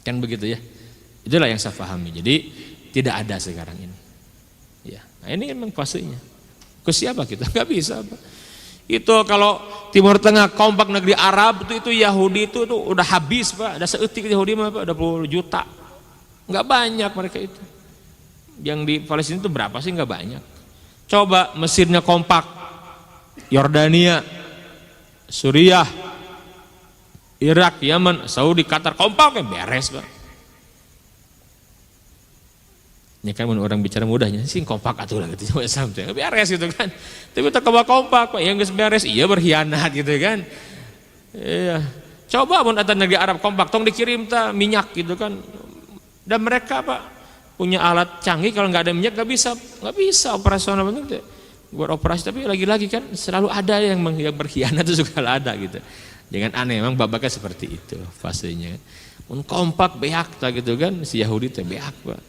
Kan begitu ya. Itulah yang saya pahami. Jadi tidak ada sekarang ini. Ya, nah ini memang fasenya. Ke siapa kita? Nggak bisa Pak. Itu kalau Timur Tengah kompak negeri Arab itu Yahudi itu udah habis Pak. Ada seetik Yahudi mah Pak, udah 10 juta. Nggak banyak mereka itu. Yang di Palestina itu berapa sih? Nggak banyak. Coba Mesirnya kompak, Yordania, Suriah, Irak, Yaman, Saudi, Qatar kompak, beres Pak. Ini kan orang bicara mudahnya sih kompak atuh lah gitu, sampai beres gitu kan. Tapi tak kompak Pak, yang nggak beres, iya berkhianat gitu kan. Iya. Coba pun ada negeri Arab kompak, tong dikirim minyak gitu kan. Dan mereka Pak punya alat canggih, kalau nggak ada minyak nggak bisa operasional penting buat operasi. Tapi lagi-lagi kan selalu ada yang berkhianat itu juga ada gitu. Jangan aneh, memang babaknya seperti itu fasenya. Kompak beak gitu kan, si Yahudi teh beak Pak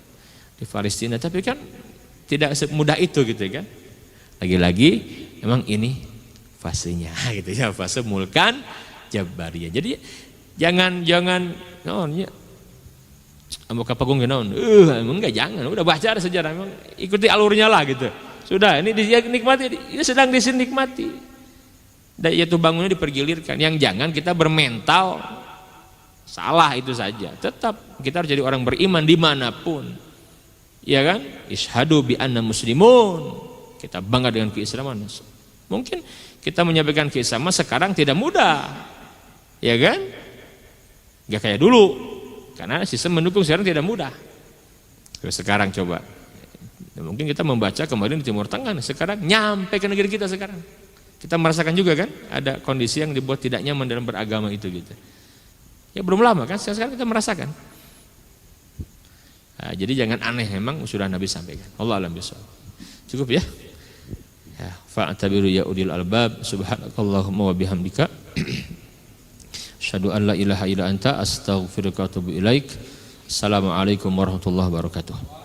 di Palestina, tapi kan tidak semudah itu gitu kan. Lagi-lagi memang ini fasenya gitu ya, fase mulkan Jabariyah. Jadi jangan mau kapagung naon, enggak, jangan, udah baca ada sejarah, memang ikuti alurnya lah gitu. Sudah, ini dinikmati, ini sedang dinikmati. Dan itu bangunnya dipergilirkan. Yang jangan kita bermental salah itu saja. Tetap kita harus jadi orang beriman dimanapun, ya kan? Ishadu bi anna muslimun. Kita bangga dengan keislaman. Mungkin kita menyampaikan keislaman sekarang tidak mudah, ya kan? Gak kayak dulu. Karena sistem mendukung sekarang tidak mudah. Terus sekarang coba, mungkin kita membaca kemarin di Timur Tengah, sekarang nyampe ke negeri kita sekarang. Kita merasakan juga kan, ada kondisi yang dibuat tidak nyaman dalam beragama itu gitu. Ya belum lama kan, sekarang kita merasakan. Nah, jadi jangan aneh, memang sudah Nabi sampaikan. Allah alam bisawab. Cukup ya. Ya, fa'tabiru ya ulil albab, subhanakallahumma wa bihamdika. Asyhadu an la ilaha illa anta astaghfiruka wa atubu ilaik. Assalamualaikum warahmatullahi wabarakatuh.